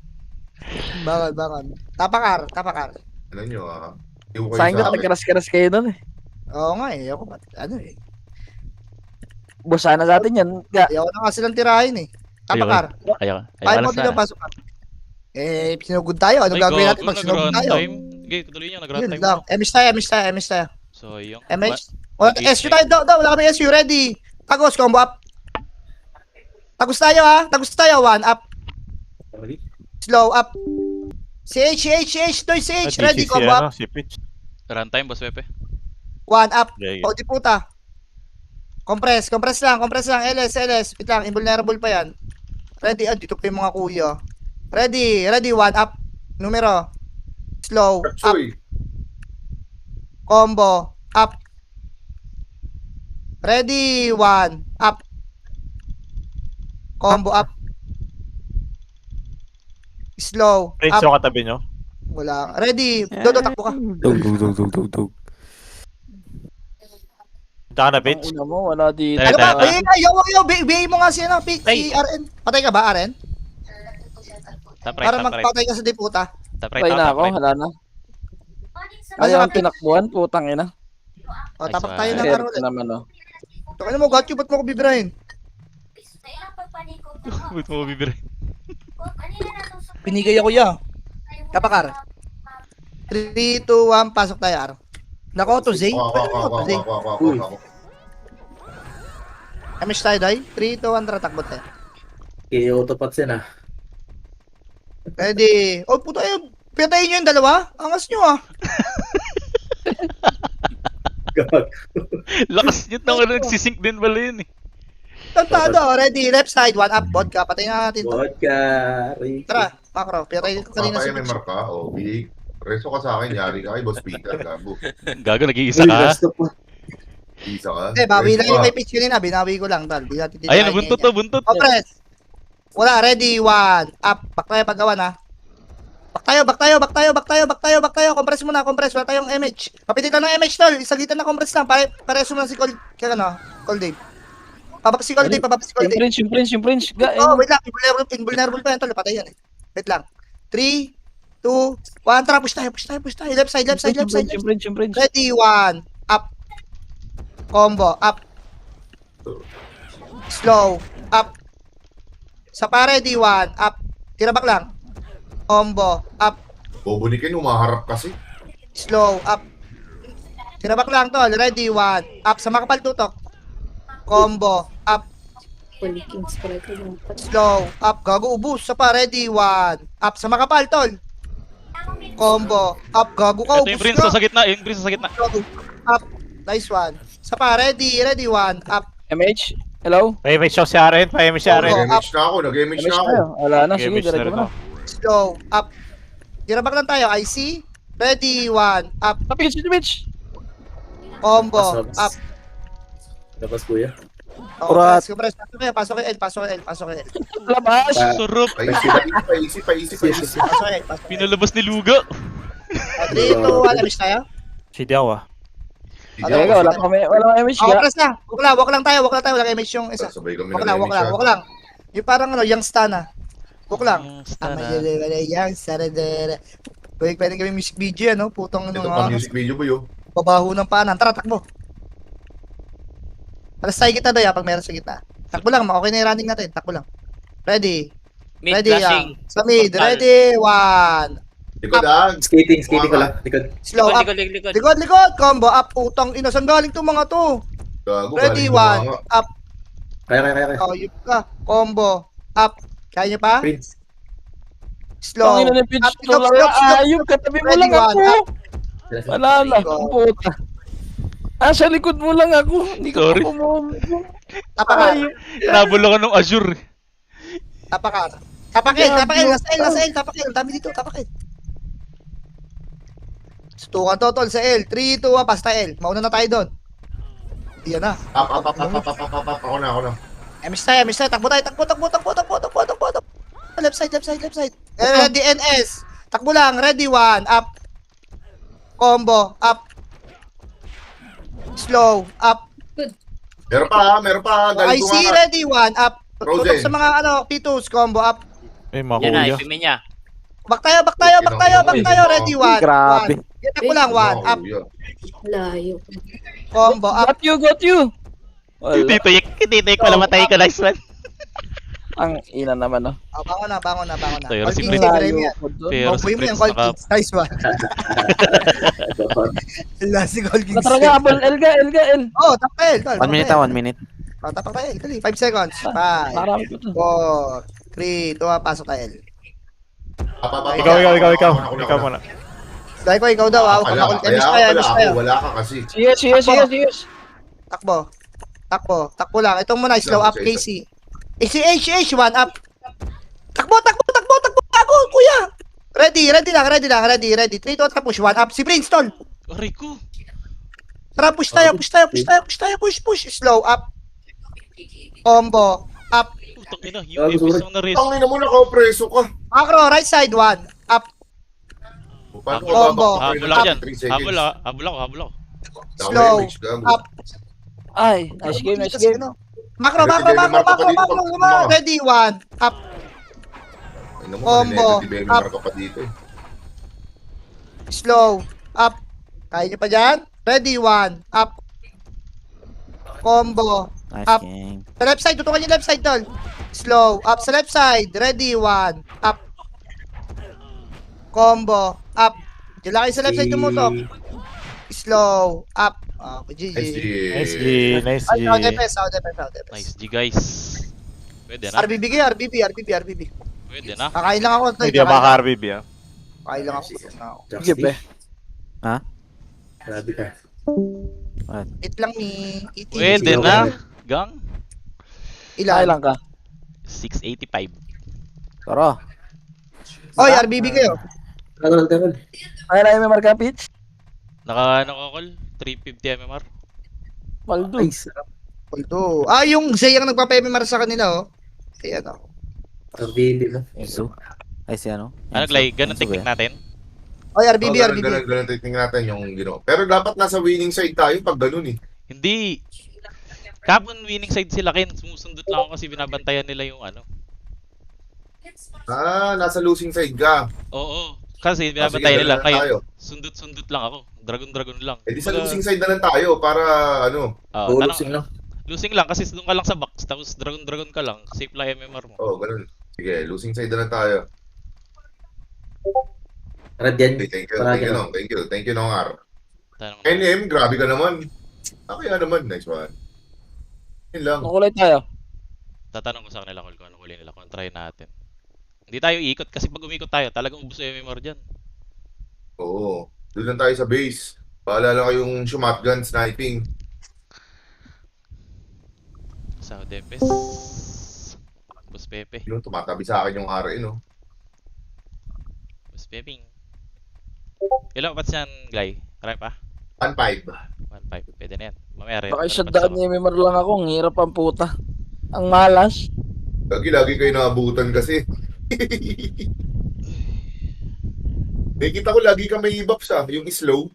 Bangon. Tapakar. Ano nyo, ah. Iwan ko Sa akin yung ko, sa akin. nagkaras-karas kayo nun eh. Oo nga eh. Ako ba? Ano eh. Busa na sa atin yan. Ayaw na nga silang tirahin eh. Tapakar. Ayaw. Tayo Ayaw mo din ang pasok ka. Sinugod tayo. Anong gagawin natin pag sinugod tayo? Sige, tuloy niya, nag-run Yun time. lang. MS tayo. So, yung... MH. SU tayo daw. Wala kami SU. Ready. Tagos. Combo up. Tagos tayo ha. 1 up. Slow up. CH. Doy CH. Ready. Combo up. Si Pitch. Run time, Boss Pepe. 1 up. Okay. O di puta. Compress lang. LS. Wait lang, invulnerable pa yan. Ready, dito pa yung mga kuya. Ready, 1 up. Numero. Slow, up. Kapsoy. Combo, up. Ready, 1 up. Combo, up. Slow, Prince, up. yung katabi nyo. Wala. Ready, Dodo, takbo ka. Dug. Punta ka na, Ang bitch. ina mo, wala dito. Tara, Ano ba? tara. Bigay mo nga si ano, si RN. Patay ka ba, RN? Top right, Para top right. magpatay ka sa diputa. Top right, Patay na top ako, right. wala na. Ano Ayaw ka, ang tinakbuhan, putang ina. O, tapak tayo ng Fair araw ko ulit. naman, oh. Ito mo, got you, ba't mo ko bibirahin? Ba't mo bibiri? Pinigay ako ya. Kapakar. 3, 2, 1, pasok tayo, Ar. Nako, to Zay. Pwede mo to Zay. Kamish tayo, Day. 3, 2, 1, tara, takbo tayo. Okay, autopots yan ah. Ready. Oh, puto tayo. Pitayin nyo yung dalawa. Angas nyo, ah. Gag. Lakas nyo na nagsisync din pala yun eh. Tantado. Ready. Left side. 1 up. Vodka. Patayin na natin to. Vodka. Ricky. Tara, Macro. Pitayin ko kanina Kanina si may Mitch. marka. O, big. Reso ka sa akin. Yari ka kay Boss Peter. Gago. Gago, nag-iisa Uy, ka. last up pa. Isa ka. Bawi lang Reso yung ka. may pitch yun na. Binawi ko lang, tol. Di natin Ayan, titirahin buntot yan. to, buntot. O, press. Wala. Ready. 1 up. Back tayo paggawa na. Back tayo. Compress muna, compress. Wala tayong MH. Kapitit lang ng MH, tol. Isagitan na compress lang. Pares mo na si Col... Kaya ano? Col Dave. Pabak si Col Dave. Yung Prince. Oh, wait lang. Invulnerable pa yan, tol. Patay yan eh. Wait lang. 3, 2, 1. Tara, push tayo. Left side. Yung Prince. Ready, 1. Up. Combo. Up. Slow. Up. Sa pa, ready, 1. Up. Tira back lang. Combo. Up. Bobonikin, umaharap kasi. Slow. Up. Tira back lang, tol. Ready, 1. Up. Sa makapal tutok. Combo. Up. Holy Kings pala ito yung Slow. Up. Gago ubus. Sa pa, ready, 1. Up. Sa makapal, tol. Combo. Up. Gago ka. Ito yung Ubus Prince na. sa gitna, yung Prince sa gitna. Slow. Up. Nice one. Sa pa, ready, 1. Up. MH, hello? Pa-image ako si Aren. Pa-image si Aren. Nag-image na ako. Nag-image MH na ako. tayo. Wala na, sige, Pa-image na diretso rin mo na. ako. Slow. Up. Tira back lang tayo. IC. Ready, 1. Up. Tapos si Mitch. Combo. Pasok. Up. Tapos kuya. Kurat. Compress. Pasok kay L. Labas. Sarap. Paisi. Pasok kay L. Pinalabas ni Luga. 3, 2, 1. Miss tayo. CD ako ah. Teka, wala pa MH Oh, ka. press na. Walk lang tayo. Walang image yung isa. Sabay kami Walk lang. Yung parang ano, young stana. Walk lang. Yung stana. Young stana. Pwede kami music video, ano? Putong ano Ito nga. pa music video ba yun? Babaho ng paanan. Tara, takbo. Alas tayo kita doy, pag meron sa gitna. Takbo lang, okay na yung running natin. Takbo lang. Ready. Mid Ready, flashing. Sa mid. Portal. Ready, 1. Likod ah. Skating ko lang. Likod. Slow up. Likod. Combo up. Utang ina. Saan galing itong mga to? Gago. Ready, galing 1. Up. Kaya. Oh, yun ka. Combo. Up. Kaya nyo pa? Prince. Slow. Ang ina ni Pitch Up, to lang. Ayun, katabi mo Ready, lang ako. 1. Up. Wala lang, ang puta. Sa likod mo lang ako. Hindi ko Sorry. pumunta. Tapakar. Nabula ka ng Azure. Tapakar. Tapakil. Nasa L. Tapakil. Dami dito. Tapakil. Tukan to, tol. Sa L. 3, 2, 1. Basta L. Mauna na tayo doon. Yan na. Up. Ako na. Miss tayo. Takbo tayo. Takbo. Left side. Ready, NS. Takbo lang. Ready, 1. Up. Combo. Up. Slow. Up. Meron pa. Galing IC. ko nga. Ready, 1. Up. Frozen. Tutok sa mga P2s. Combo. Up. Eh, Yan na, makuya. ipimi niya. Back tayo. Ready, 1. Grabe. Takbo lang, 1. Up. layo. Combo. Up. Got you. Wala. Titoyek pala matay ka, nice one. Ang ina naman, no? Oh, bangon na. Pero Call si Kings, Prince- libre mo yan. Pero si Mabuhay mo Prince yung Call naka... Kings. Nice one. Last si Call Kings. Wala talaga, abol. L. Oh, tapel. 1 minute. Oh, tapak tayo. Kali. 5 seconds. 5, Marami ko to. 4, 3, 2, pasok tayo. Ikaw muna. Dahil ko, ikaw daw. Miss tayo. Wala ka kasi. Yes. Takbo lang. Itong muna, slow up, Casey. H, 1 up. Takbo. Ako, kuya. Ready lang. 3, 2, 1, push. 1 up. Si Prince, tol. Aray ko. Tara, push tayo. Push. Slow up. Combo. Up. Putang ina, yung Evis ang naris. Ang ina mo, naka-preso ka. Macro, right side 1. Up. Paano Combo. ka Habol ako dyan. 3 seconds. Habol ako. Slow. Up. Ay, nice game, nice game. Macro, Ready, macro, Baby, macro, marka pa macro, dito, macro. pag- Come on, ready, 1. Up. Ano mo, Combo. kanina, di ba, may Up. marka pa dito eh. Slow. Up. Kaya nyo pa dyan? Ready, 1. Up. Combo. Nice Up. game. Sa left side, tutukan yung left side, tol. Slow. Up sa left side. Ready, 1. Up. Combo. Up. Diyan lang kayo sa left side tumutok. Slow. Up. GG. Nice G. Nice G, nice G. Out defense, out defense, out defense. Nice G guys. Pwede na. RBB kayo, RBB. Pwede na. Kakain lang ako. Tol. Hindi ako maka-RBB ah. Kakain lang ako. Sige, be. Grabe ka. Eat lang ni ET. Pwede na. Gang. Kaya Ilan? lang ka. 685. Tara. Oy, RBB kayo. Tagal. Kaya na yung MMR ka, Pitch? Naka ano ko call? 350 MMR. Paldo. Ay, sarap. Although, yung Zay ang nagpapa-MMR sa kanila, oh. Kaya na. RBB mo. Enzo. Ay, si ano? Ano Glay? Ganun technique natin? Oy, RBB, Oh, RBB. ganun tingnan natin yung ginawa. Pero dapat nasa winning side tayo pag ganun eh. Hindi. Kapon winning side sila Ken. Sumusundot lang ako kasi binabantayan nila yung ano. Nasa losing side ka. Oo. Kasi Sige, binabantayan nila. ganun lang tayo. Kaya sundot-sundot lang ako. Dragon lang. Eh di sa losing side na lang tayo para ano. Losing lang. Losing lang kasi doon ka lang sa box. Tapos dragon ka lang. Safe lang MMR mo. Oh, ganun. Sige, losing side na lang tayo. Red yan. Okay, thank you. Paragi Thank you, lang. Nong. Thank you, Nongar. Tanong mo. NM, grabe ka naman. Kaya naman, nice one. Yun lang. Nakulay tayo. Tatanong ko sa kanila kung anong huli nila. Kung try natin. Hindi tayo ikot kasi pag umikot tayo, talagang ubos yung MMR dyan. Oo. Doon lang tayo sa base. Paalala kayong shotgun sniping. Sa Depes. Boss Pepe. Yung tumatabi sa akin yung RE, no? Boss Peping. Ilang pats yan, Glay? Try pa? 1-5. 1.5. Pwede na yan. Mamaya rin. Baka shutdown ni MMR lang ako. Ang hirap ang puta. Ang malas. Lagi kayo naabutan kasi. Nakikita ko lagi ka may buffs yung slow.